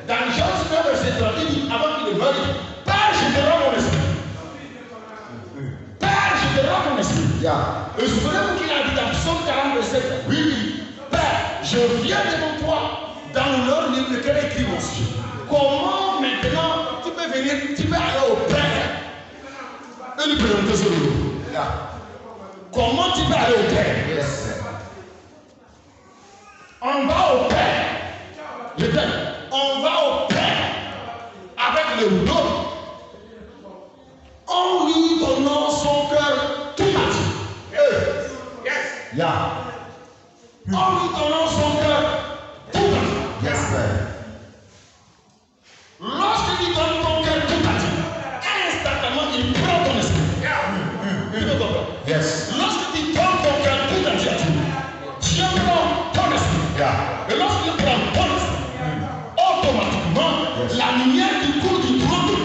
dans Jean 9, verset 30, il dit, avant qu'il ne meure, Père, je te rends mon esprit. Père, je te rends mon esprit. Et souvenez-vous qu'il a dit dans Psaume 40, verset 7, oui, Père, je viens devant toi dans le livre lequel est écrit mon sujet. Comment maintenant tu peux venir, tu peux aller au Père et lui présenter ce lot? Comment tu peux aller au Père? Yes. On va au Père. Le Père. On va au Père avec le rouleau. En lui donnant son cœur tout entier. Yes. Yeah. En lui donnant son cœur tout entier. Yes, Père. Lorsque tu donnes ton cœur tout entier, instantanément il prend ton esprit. Tu peux comprendre? Yes. Lorsque tu donnes ton cœur tout entier à Dieu, Dieu prend ton esprit. Yeah. Et lorsqu'il prend ton esprit, automatiquement, la lumière du cours du trône de Dieu,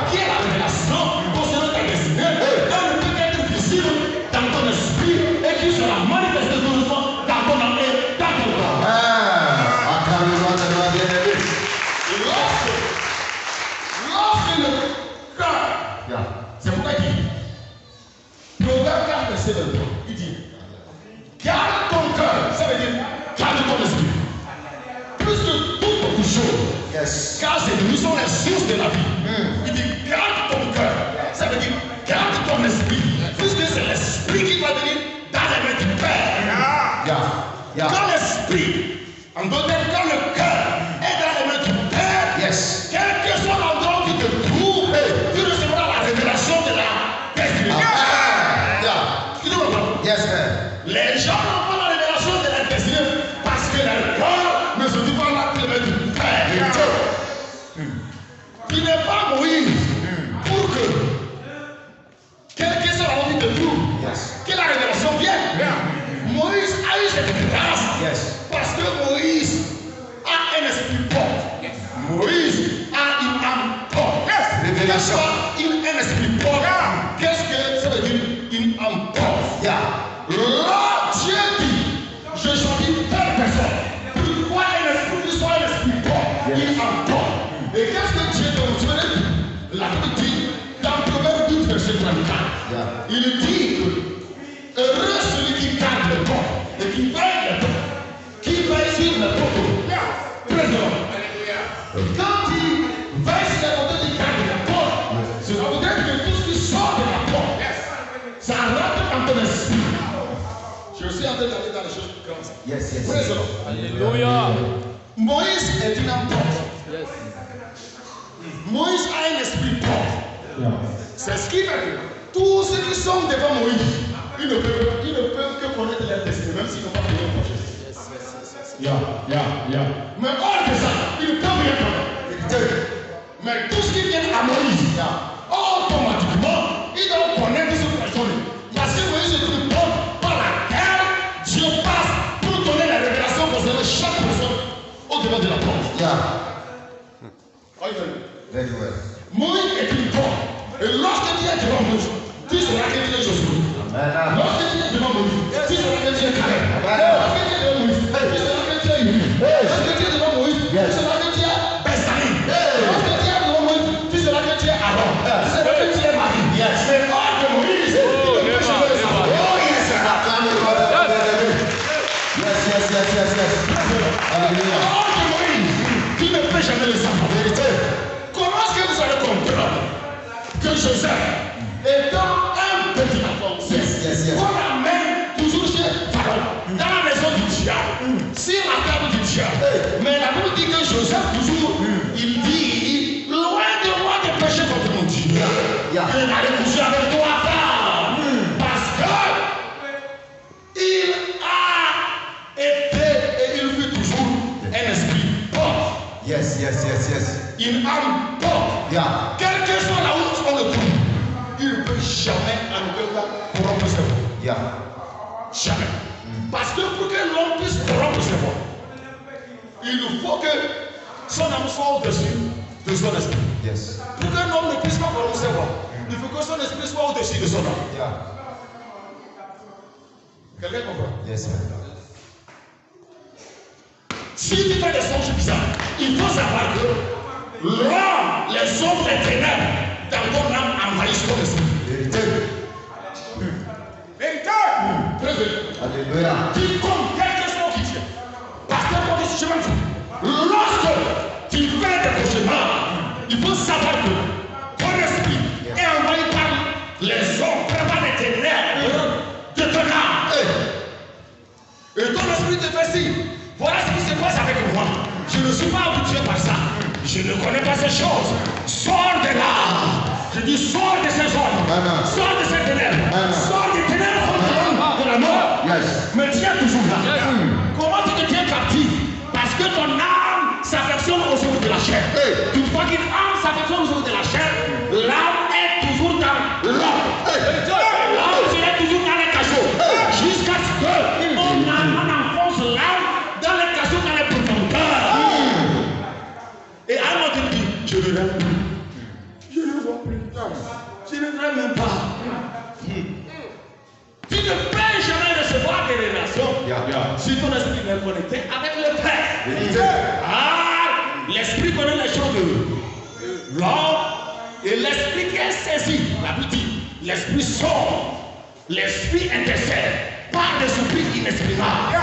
qui est la révélation concernant ta destinée, elle ne peut qu'être visible dans ton esprit et qui sera manifestée dans ton âme et dans ton corps. Lorsque le cœur, c'est pourquoi il dit, Proverbe 4, verset 23, il dit, garde ton cœur, ça veut dire, garde ton esprit. Plus que toute autre chose. Yes. Car c'est nous sommes les sources de la vie. Il dit garde ton cœur. Ça veut dire garde ton esprit. Puisque c'est l'esprit qui va venir dans les mains du Père. Quand l'esprit, en d'autres termes, quand le cœur est dans les mains du Père, Yes. quel que soit l'endroit où tu te trouves, tu recevras la révélation de la destinée. Tu dois comprendre. Yes, Père. Les gens n'ont pas la révélation de la destinée parce que leur cœur ne se dit pas là que le maître du Père. Tu n'es pas Moïse pour que, quelle que soit la vie de nous, que la révélation vienne. Moïse a eu cette grâce parce que Moïse a un esprit fort. Moïse a une âme forte. Révélation. Un esprit fort. Qu'est-ce que ça veut dire une âme forte? Là, Dieu dit, je choisis telle personne. Pourquoi un esprit soit un esprit fort? Il entend. Et qu'est-ce que Dieu te dit? La Bible dit, dans Proverbe 12, verset 34, il dit que heureux celui qui garde le corps et qui veille le corps, qui veille sur le poteau. Présent. Quand il veille sur le poteau, il garde le corps. Cela veut dire que tout ce qui sort de la porte, ça rentre dans ton esprit. Je suis en train d'aller dans les choses plus grandes. Présent. Alléluia. Moïse est une âme forte. Moïse a un esprit fort. C'est ce qui fait que tous ceux qui sont devant Moïse, ils ne peuvent que connaître leur destinée, même s'ils n'ont pas besoin de projet. Mais hors de ça, ils ne peuvent rien connaître. Mais tout ce qui vient à Moïse, automatiquement, ils doivent connaître cette personne. Parce que Moïse est une porte par laquelle Dieu passe pour donner la révélation concernant chaque personne au-devant de la porte. Very well. Moïse est une porte. Et lorsque tu es devant Moïse, tu sauras que tu es Josué. Lorsque tu es devant Moïse, tu sauras que tu es Caleb. Lorsque tu es devant Moïse, tu sauras que tu es Yuri. Lorsque tu es devant Moïse, tu sauras que tu es Bessaïe. Lorsque tu es devant Moïse, tu sauras que tu es Aaron. Tu sauras que tu es Marie. Mais hors de Moïse, tu ne peux jamais le savoir. Hallelujah. Hors de Moïse, tu ne peux jamais le savoir. Comment est-ce que vous allez comprendre que Joseph étant un petit enfant, on l'amène toujours chez Pharaon, dans la maison du diable, sur la table du diable. Mais la Bible dit que Joseph toujours, il dit, loin de moi de pécher contre mon Dieu. Et d'aller coucher avec toi, parce que il a été et il fut toujours un esprit fort. Une âme forte. Quel que soit là où on le trouve, il ne peut jamais enlever corrompre ses voies. Jamais. Parce que pour que l'homme puisse corrompre ses voies, il faut que son âme soit au-dessus de son esprit. Pour qu'un homme ne puisse pas corrompre ses voies, il faut que son esprit soit au-dessus de son âme. Quelqu'un comprend? Si tu fais des songes bizarres, il faut savoir que l'homme, les hommes, les ténèbres, dans ton âme envahissent ton esprit. Vérité. Alléluia. Quiconque, quel que soit qui tient. Parce que pour ce chemin, lorsque tu fais des projets, l'esprit te fait ci. Voilà ce qui se passe avec moi. Je ne suis pas habitué par ça. Je ne connais pas ces choses. Sors de là. Je dis sors de ces hommes. Sors de ces ténèbres. Sors des ténèbres de la mort. Mais tiens toujours là. Comment tu te tiens captif? Parce que ton âme s'affectionne aux œuvres de la chair. Toutefois qu'une âme s'affectionne aux œuvres de la chair, l'âme est toujours dans l'homme. L'âme serait toujours dans les cachots. Jusqu'à ce qu'on enfonce l'âme dans les cachots, dans les profondeurs. Et à un autre dit, je ne rêve plus. Je ne vois plus. Je ne rêve même pas. Tu ne peux jamais recevoir des révélations si ton esprit n'est connecté avec le Père. L'esprit connaît les choses de l'homme et l'esprit qui est saisi, la Bible dit, l'esprit sort, l'esprit intercède par des esprits inexprimables.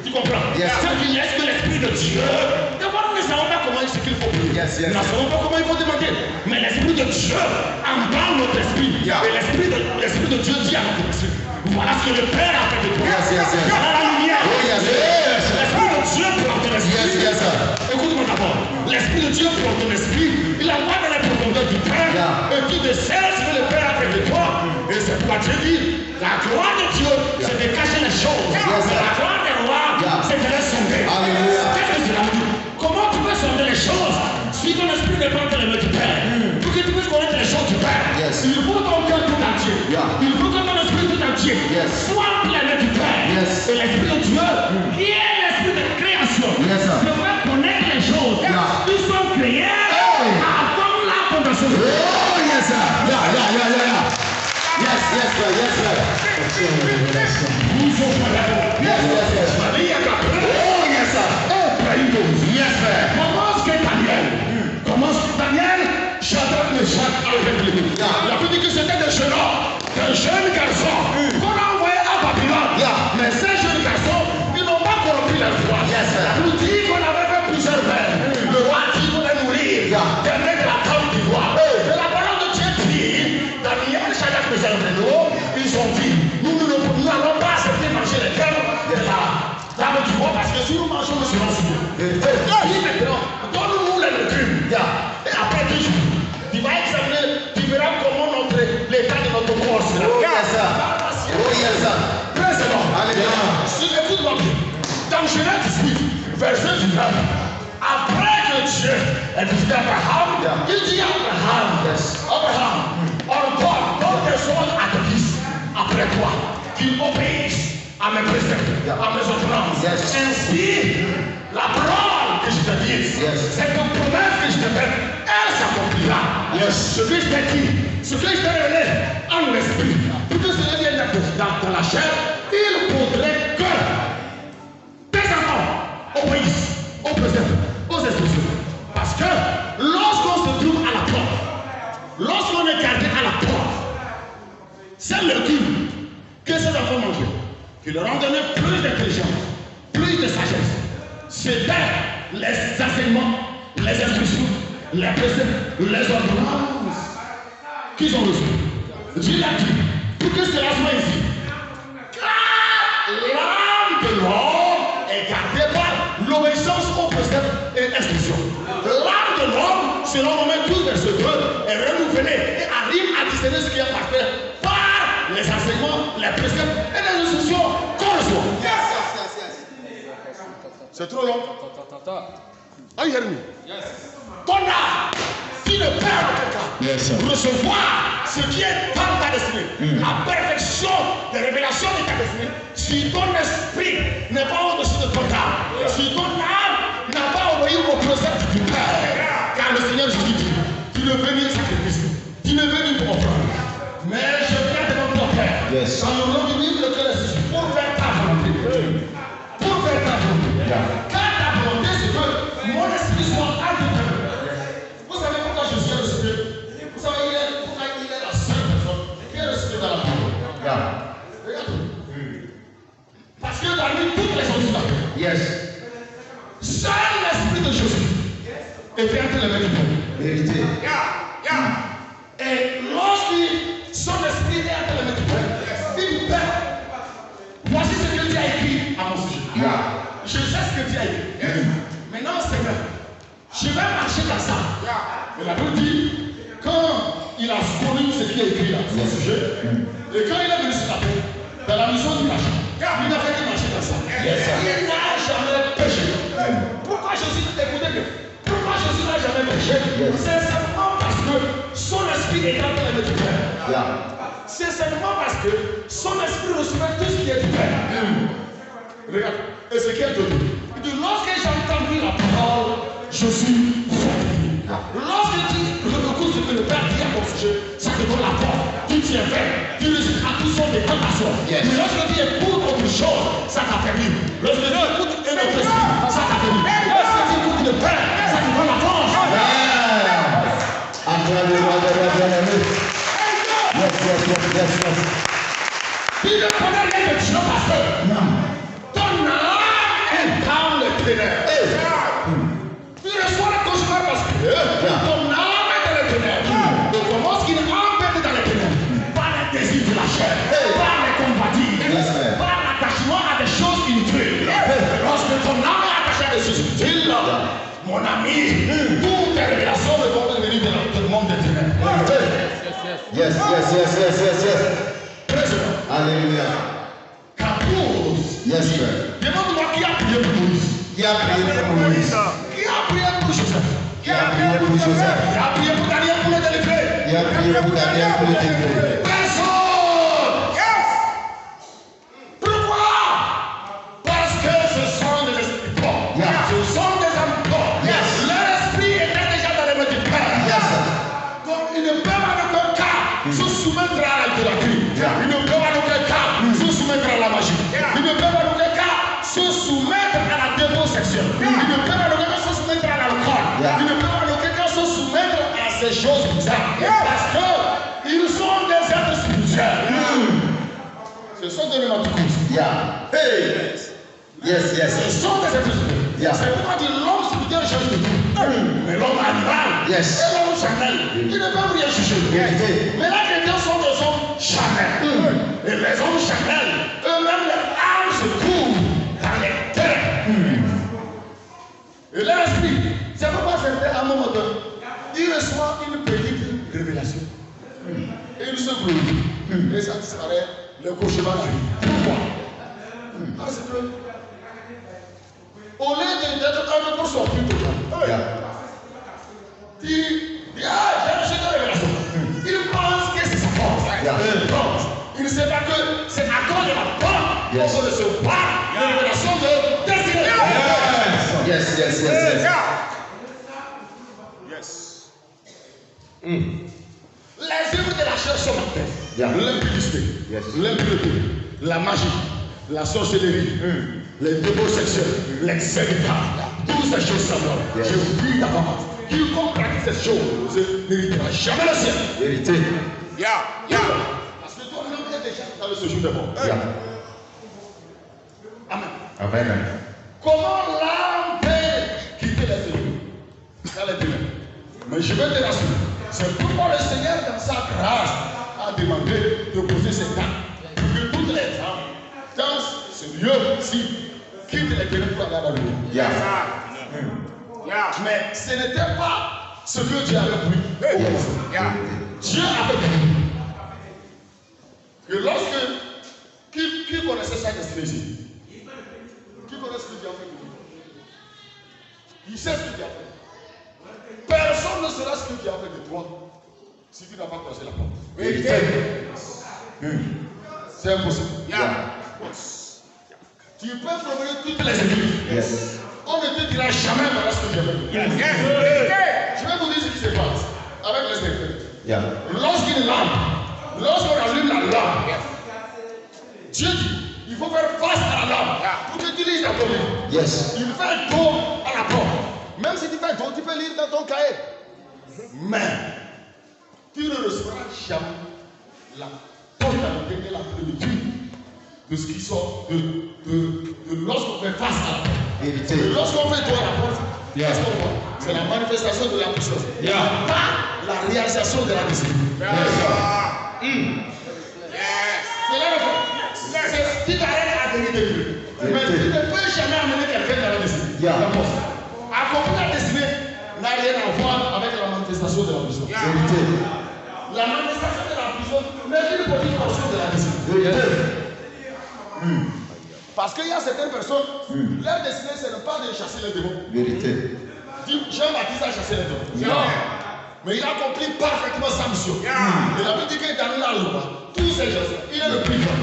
Tu comprends? Ce qui laisse que l'esprit de Dieu. D'abord, nous ne savons pas comment ce qu'il faut prier. Nous ne savons pas comment il faut demander. Mais l'esprit de Dieu emballe notre esprit. Et l'esprit de Dieu dit à notre esprit, voilà ce que le Père a fait de toi. Voilà la lumière. L'esprit de Dieu porte ton esprit. Écoute-moi d'abord. L'esprit de Dieu porte ton esprit. Il envoie dans la profondeur du Père. Et tu décèles ce que le Père a fait de toi. Et c'est pourquoi Dieu dit, la gloire de Dieu, c'est de cacher les choses. La gloire des rois, c'est de les sonder. Qu'est-ce que cela veut dire? Comment tu peux sonder les choses si ton esprit n'est pas entre les mains du Père? Pour que tu puisses connaître les choses du Père, il faut ton cœur tout entier. Il faut que ton esprit tout entier soit entre les mains du Père. Et l'esprit de Dieu, qui est l'esprit de création, devrait connaître les choses qui sont créées avant la fondation de Dieu. Commence Daniel, Shadrach, Meshach, Abednego. La Bible dit que c'était des jeunes hommes, des jeunes garçons qu'on a envoyés à Babylone. Mais ces jeunes garçons, ils n'ont pas corrompu leur foi. La Bible dit qu'on avait fait plusieurs verres. Le roi dit qu'on les nourrir, des mecs de la table du roi. Et la parole de Dieu dit, Daniel, Shadrach, Meshach, Abednego, ils ont dit, nous n'allons pas accepter manger les terres de la table du roi parce que si nous mangeons, nous serons souillés. Dis maintenant, donne-nous les légumes. Et après 10 jours, tu vas examiner, tu verras comment l'état de notre corps sera. Écoute-moi bien. Dans Genèse 18, verset 19, après que Dieu ait visité Abraham, il dit à Abraham, ordonne tes hommes à tes fils, après toi, qu'ils obéissent à mes préceptes, à mes ordonnances. Ainsi, la parole que je te dis, cette promesse que je te fais, elle s'accomplira. Ce que je t'ai dit, ce que je t'ai révélé en l'esprit, pour que cela vienne dans la chair, il faudrait que tes enfants obéissent aux préceptes, aux instructions. Parce que lorsqu'on se trouve à la porte, lorsqu'on est gardé à la porte, c'est le culte que ces enfants mangeaient, qui leur ont donné plus d'intelligence, plus de sagesse. C'était les enseignements, les instructions, les préceptes, les ordonnances qu'ils ont reçus. Dieu l'a dit, pour que cela soit ici. Car l'âme de l'homme est gardée par l'obéissance aux préceptes et instructions. L'âme de l'homme, selon Romains 12, verset 2, est renouvelée et arrive à discerner ce qui est parfait par les enseignements, les préceptes et les instructions qu'on reçoit. C'est trop long. Are you hearing me? Ton âme, tu ne peux en aucun cas recevoir ce qui est dans ta destinée, la perfection des révélations de ta destinée, si ton esprit n'est pas au-dessus de ton âme, si ton âme n'a pas obéi au précepte du Père. Car le Seigneur Jésus dit, tu ne veux ni sacrifice, tu ne veux ni offrande, mais je viens devant ton Père, dans le nom du livre de Colossiens, pour faire ta volonté. Pour faire ta volonté. Car ta volonté, c'est que mon esprit soit entre tes mains. Vous savez pourquoi Jésus est ressuscité? Vous savez pourquoi il est la seule personne qui est ressuscitée dans la Bible. Regardez. Parce que dans lui, toutes les choses sont là. Seul l'esprit de Jésus était entre les mains du Père. Vérité. Et lorsque son esprit est entre les mains du Père, il dit, Père, voici ce que tu as écrit à mon sujet. Maintenant, Seigneur, je vais marcher dans ça. Mais la Bible dit, quand il a connu ce qui est écrit là, sur ce sujet, et quand il est venu sur la terre, dans la mission du marché, il a fait marcher dans ça. Il n'a jamais péché. Pourquoi Jésus, écoutez bien, pourquoi Jésus n'a jamais péché? C'est simplement parce que son esprit est dans le du Père. C'est simplement parce que son esprit recevait tout ce qui est du Père. Regarde, Ézéchiel te dit, il dit, lorsque j'ai entendu la parole, je suis fortifié. Lorsque tu écoutes ce que le Père dit à ton sujet, ça te donne la porte, tu t'y fais, tu réussis à tout son décantation. Mais lorsque tu écoutes autre chose, ça t'a permis. Lorsque tu écoutes un autre esprit, ça t'a permis. Lorsque tu écoutes le Père, ça te donne la force. Tu ne connais rien de Dieu parce que ton âme est dans les ténèbres. Tu reçois le cauchemar parce que ton âme est dans les ténèbres. Donc comment est-ce qu'il embête dans les ténèbres? Par les désirs de la chair, par les compagnies, par l'attachement à des choses inutiles. Lorsque ton âme est attachée à des choses inutiles, mon ami, toutes tes révélations ne vont pas venir dans le monde des ténèbres. Yes. Alléluia. Capouse. Yes, Père. Demande-moi qui a prié pour Moïse. Qui a prié pour Moïse? Qui a prié pour Joseph? Qui a prié pour Joseph? Qui a prié pour Daniel pour le délivrer? Qui a prié pour Daniel pour le délivrer? Personne. Pourquoi? Parce que ce sont des esprits forts. Ce sont des âmes forts. Leur esprit était déjà dans les mains du Père. Donc ils ne peuvent en aucun cas se soumettre à la littérature. Ils ne peuvent en aucun cas se soumettre à la magie. Ils ne peuvent en aucun cas se soumettre à la dévotion. Ils ne peuvent en aucun cas se soumettre à l'alcool. Ils ne peuvent en aucun cas se soumettre à ces choses bizarres. Parce qu'ils sont des êtres spirituels. Ce sont des éléments. Yes. Ce sont des êtres spirituels. C'est pourquoi dit l'homme spirituel change de tout. Mais l'homme animal et l'homme charnel, ils ne peuvent rien juger. Mais là, les gens sont des hommes charnels. Et les hommes charnels, eux-mêmes, leur âme se trouve dans les terres. Et leur esprit, c'est pourquoi c'est à un moment donné, il reçoit une petite révélation. Et il se brûle. Et ça disparaît, le cauchemar arrive. Pourquoi? Parce que, au lieu d'être un pour sortir de là, il dit, j'ai reçu une révélation. Il pense que c'est sa force. Il ne sait pas que c'est à cause de la porte qu'on peut recevoir la révélation de destinée. Les œuvres de la chair sont mortelles. L'impudicité, l'impureté, la magie, la sorcellerie, les démons sexuels, l'excès d'état, toutes ces choses semblables. Je vous dis d'abord, quiconque pratique ces choses n'héritera jamais le ciel. Vérité. Parce que toi-même es déjà dans le séjour des morts. Amen. Comment l'âme peut quitter les séjours dans les ténèbres? Mais je vais te rassurer. C'est pourquoi le Seigneur, dans sa grâce, a demandé de poser ses dents pour que toutes les âmes dans ce lieu-ci quittent les ténèbres pour aller à la lumière. Mais ce n'était pas ce que Dieu avait voulu. Dieu avait voulu que lorsque qui connaissait sa destinée ici? Qui connaît ce que Dieu a fait pour lui? Il sait ce que Dieu a fait. Personne ne saura ce que Dieu a fait de toi si tu n'as pas croisé la porte. C'est impossible. Tu peux promener toutes les églises. On ne te dira jamais voilà ce que Dieu a fait. Je vais vous dire ce qui se passe avec les églises. Lorsqu'une lampe, lorsqu'on allume la lampe, Dieu dit, il faut faire face à la lampe pour que tu lises dans ton livre. Il fait dos à la porte. Même si tu fais dos, tu peux lire dans ton cahier. Mais tu ne recevras jamais la totalité et la plénitude de ce qui sort de lorsqu'on fait face à la porte. De lorsqu'on fait dos à la porte, qu'est-ce qu'on voit? C'est la manifestation de la puissance. Pas la réalisation de la destinée. C'est là le point. Tu t'arrêtes à tenir des Dieu. Mais tu ne peux jamais amener quelqu'un dans la destinée. Accomplir la destinée n'a rien à voir avec la manifestation de la prison. La manifestation de la prison n'est qu'une petite portion de la destinée. Parce qu'il y a certaines personnes, leur destinée, ce n'est pas de chasser les démons. Jean-Baptiste a chassé les démons. Mais il a accompli parfaitement sa mission. Et la Bible dit que dans la loi, tous ces gens, il est le plus grand.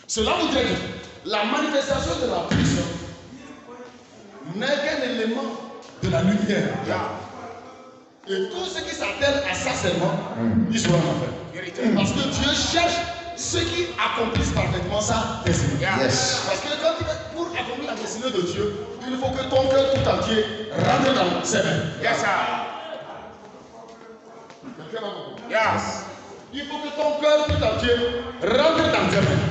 Cela voudrait dire la manifestation de la prison n'est qu'un élément de la lumière. Et tous ceux qui s'attellent à ça seulement, ils seront en enfer. Parce que Dieu cherche ceux qui accomplissent parfaitement sa destinée. Parce que quand pour accomplir la destinée de Dieu, il faut que ton cœur tout entier rentre dans ses mains. Il faut que ton cœur tout entier rentre dans tes mains.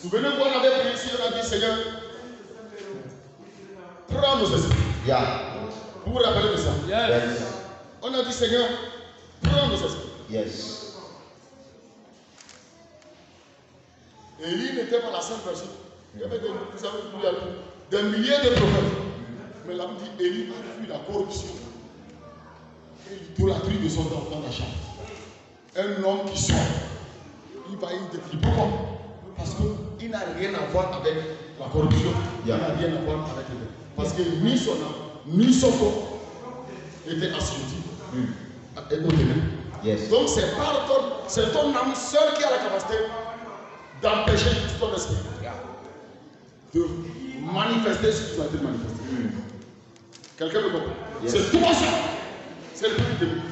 Souvenez-vous, on avait prié ici, on a dit Seigneur, prends nos esprits. Vous vous rappelez de ça? On a dit Seigneur, prends nos esprits. Élie n'était pas la seule personne. Il y avait des milliers de prophètes. Mais la Bible dit Élie a fui la corruption et l'idolâtrie de son enfant d'achat. Un homme qui sort, il va y défier. Pourquoi? Parce qu'il n'a rien à voir avec la corruption. Il n'a rien à voir avec les démons. Parce que ni son âme, ni son corps étaient assujettis aux ténèbres. Donc c'est ton âme seule qui a la capacité d'empêcher ton esprit de manifester ce qui doit être manifesté. Quelqu'un me comprend? C'est toi seul. C'est le plus démon.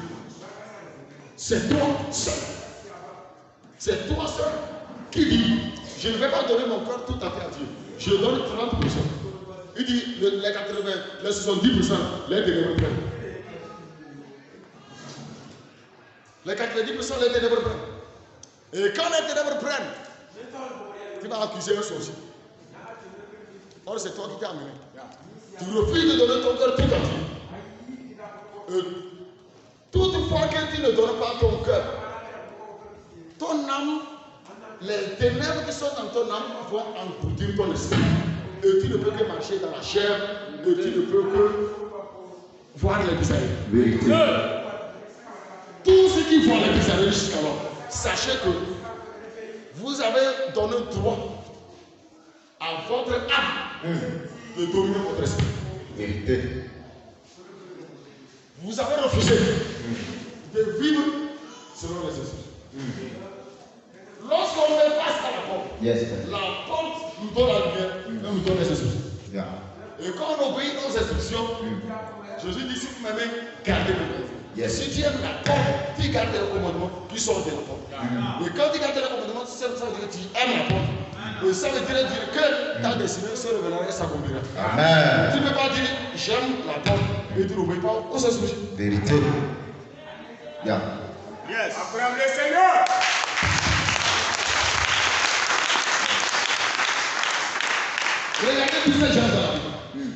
C'est toi seul. C'est toi seul qui dit je ne vais pas donner mon cœur tout à fait à Dieu. Je donne 30%. Il dit les 80, les 70%, les ténèbres prennent. Les 90%, les ténèbres prennent. Et quand les ténèbres prennent, tu vas accuser un sorcier. Or, c'est toi qui t'es amené. Tu refuses de donner ton cœur tout entier. Toutefois que tu ne donnes pas ton cœur, ton âme, les ténèbres qui sont dans ton âme vont engloutir ton esprit. Et tu ne peux que marcher dans la chair, et tu ne peux que voir les bizarreries. Tous ceux qui voient les bizarreries jusqu'alors, sachez que vous avez donné droit à votre âme de dominer votre esprit. Vous avez refusé de vivre selon les esprits. Lorsqu'on met face à la porte, la porte nous donne la lumière, nous donne les instructions. Et quand on obéit aux instructions, Jésus dit si vous m'aimez, gardez mes commandements. Si tu aimes la porte, tu gardes les commandements qui sortent de la porte. Et quand tu gardes les commandements, ça veut dire que tu aimes la porte. Et ça veut dire que ta destinée se révélera et s'accomplira. Tu ne peux pas dire j'aime la porte et tu n'obéis pas aux instructions. Vérité. Acclame le Seigneur. Regardez tous ces gens dans la Bible.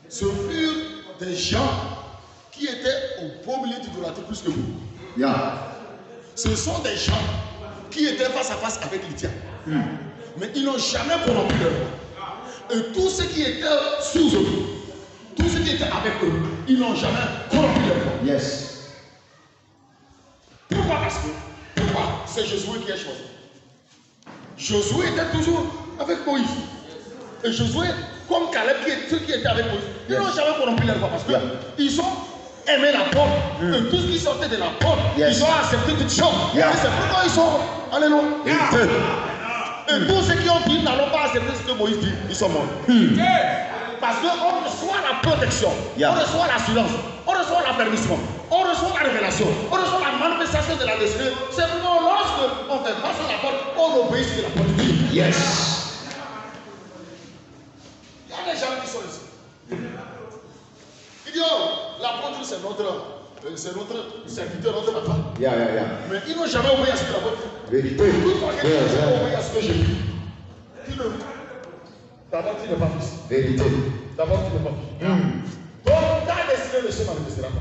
Ce furent des gens qui étaient au beau milieu d'idolâtrie plus que vous. Ce sont des gens qui étaient face à face avec Lydia. Mais ils n'ont jamais corrompu leur foi. Et tous ceux qui étaient sous eux, tous ceux qui étaient avec eux, ils n'ont jamais corrompu leur foi. Pourquoi? Parce que c'est Josué qui est choisi. Josué était toujours avec Moïse. Et Josué, comme Caleb, ceux qui étaient avec Moïse, ils n'ont jamais corrompu leur foi parce qu'ils ont aimé la porte. Et tout ce qui sortait de la porte, ils ont accepté toutes choses. Et c'est pourquoi ils sont. Alléluia. Et tous ceux qui ont dit n'allons pas accepter ce que Moïse dit, ils sont morts. Parce qu'on reçoit la protection, on reçoit l'assurance, on reçoit l'affermissement, on reçoit la révélation, on reçoit la manifestation de la destinée. C'est pourquoi lorsque on fait face à la porte, on obéit sur la porte. Il y a des gens qui sont ici. Il dit, oh, l'apôtre c'est notre serviteur, notre papa. Mais ils n'ont jamais obéi à ce que l'apôtre dit. Toute fois qu'ils n'ont jamais obéi à ce que j'ai dit, d'abord tu n'es pas fils. D'abord tu n'es pas fils. Donc ta destinée ne se manifestera pas.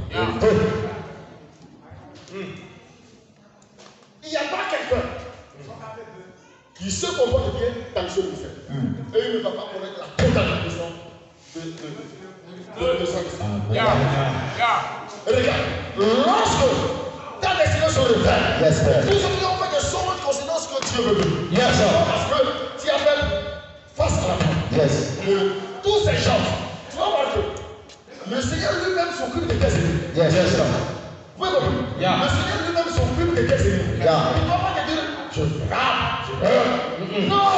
Il n'y a pas quelqu'un qui se comporte bien dans le ministère. Et il ne va pas connaître la totalité de son destin. Regarde, lorsque ta destinée se révèle, tous ceux qui ont fait des songes considèrent ce que Dieu veut. Parce que tu as fait face à la mort. Tous ces gens, tu vas voir que le Seigneur lui-même s'occupe de tes ennemis. Vous pouvez comprendre? Le Seigneur lui-même s'occupe de tes ennemis. Il ne va pas te dire, je frappe, non!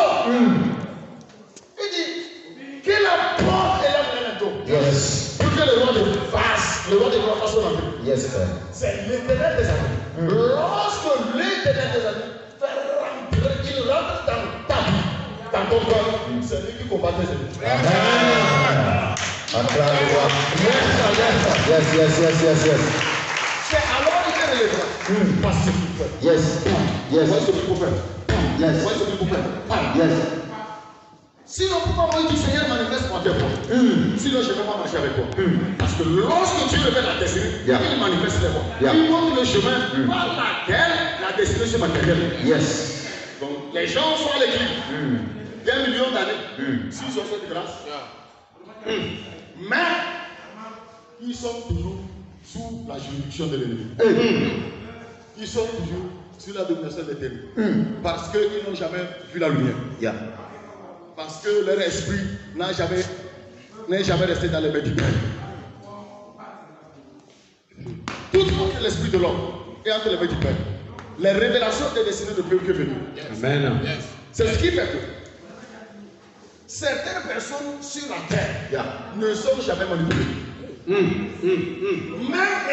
Il dit, que la porte est là bientôt. Pour que le roi de face, le roi de gloire fasse son entrée. C'est l'éternel des années. Lorsque l'éternel des années fait rentrer, il rentre dans ta vie, dans ton corps, c'est lui qui combat tes ennemis. C'est alors qu'il est relevant. Parce que tu fais. Voici ce qu'il faut faire. Voici ce qu'il faut faire. Sinon, pourquoi moi il dit Seigneur manifeste-moi tes voies? Sinon, je ne vais pas marcher avec toi. Parce que lorsque Dieu révèle la destinée, il manifeste les voies. Il montre le chemin par laquelle la destinée se matérialise. Donc, les gens sont à l'église. Il y a 1 million d'années. S'ils ont fait de grâce. Mais, ils sont toujours sous la juridiction de l'ennemi. Ils sont toujours sur la domination de l'ennemi. Parce qu'ils n'ont jamais vu la lumière. Parce que leur esprit n'est jamais resté dans les mains du Père. Tout que l'esprit de l'homme est entre les mains du Père. Les révélations des destinées de Dieu que venir. Amen. C'est ce qui fait que certaines personnes sur la terre ne sont jamais manipulées. Même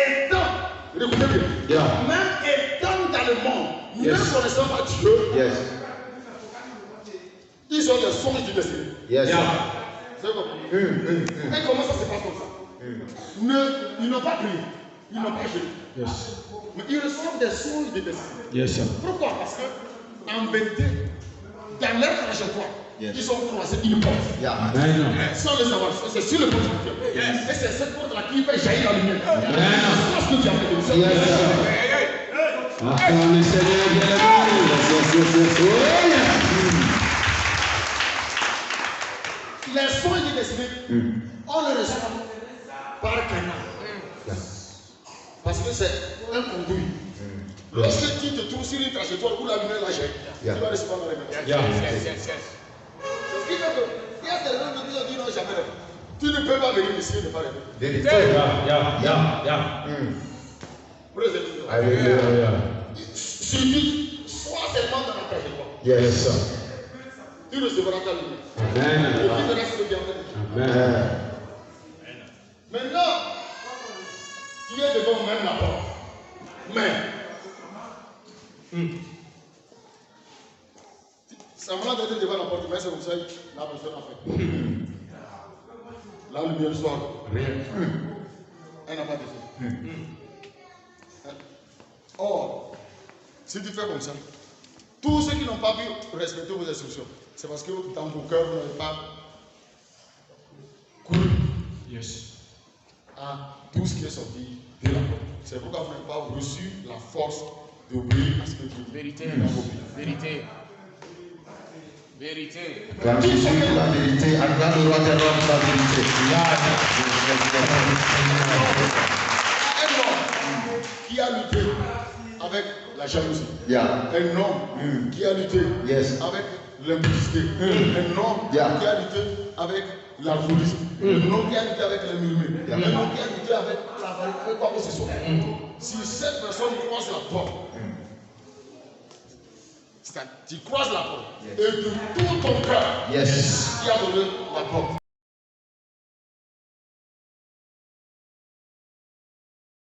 étant, écoutez bien, même étant dans le monde, ne connaissant pas Dieu, ils ont des songes du destin. C'est bon. Et comment ça se passe comme ça? Ils n'ont pas prié, ils n'ont pas jeûné. Mais ils reçoivent des songes du destin. Pourquoi? Parce que en vérité, dans leur trajectoire, ils ont croisé une porte. Sans le savoir, c'est sur le porte du Dieu. Et c'est cette porte-là qui fait jaillir la lumière. C'est ce que tu as fait de le Seigneur les soins du destin, on les reçoit par canal. Parce que c'est un conduit. Lorsque tu te trouves sur une trajectoire où la lumière la jette, tu vas recevoir la révélation. C'est ce qui fait que il y a des gens qui ont dit non, jamais. Tu ne peux pas venir ici et ne pas révéler. Suffit, sois seulement dans la trajectoire. Tu recevras ta lumière. Et tu verras ce que Dieu a fait. Maintenant, tu es devant même la porte. Mais, semblant d'être devant la porte, mais c'est comme ça, la personne a fait. La lumière sort. Rien. Elle n'a pas de feu. Or, si tu fais comme ça, tous ceux qui n'ont pas pu respecter vos instructions, c'est parce que dans vos cœurs, vous n'avez pas couru à tout ce qui est sorti de la porte. C'est pourquoi vous n'avez pas reçu la force d'obéir à ce que Dieu dit dans vos vies. Vérité. Quand tu suis la vérité, acclame le roi des rois de la vérité. Un homme qui a lutté avec la jalousie. Un homme qui a lutté avec l'impudicité. Un homme qui a lutté avec l'alcoolisme. Un homme qui a lutté avec le murmure. Un homme qui a lutté avec la vérité, quoi que ce soit. Si cette personne croise la porte, tu croises la porte et de tout ton cœur, tu as donné la porte.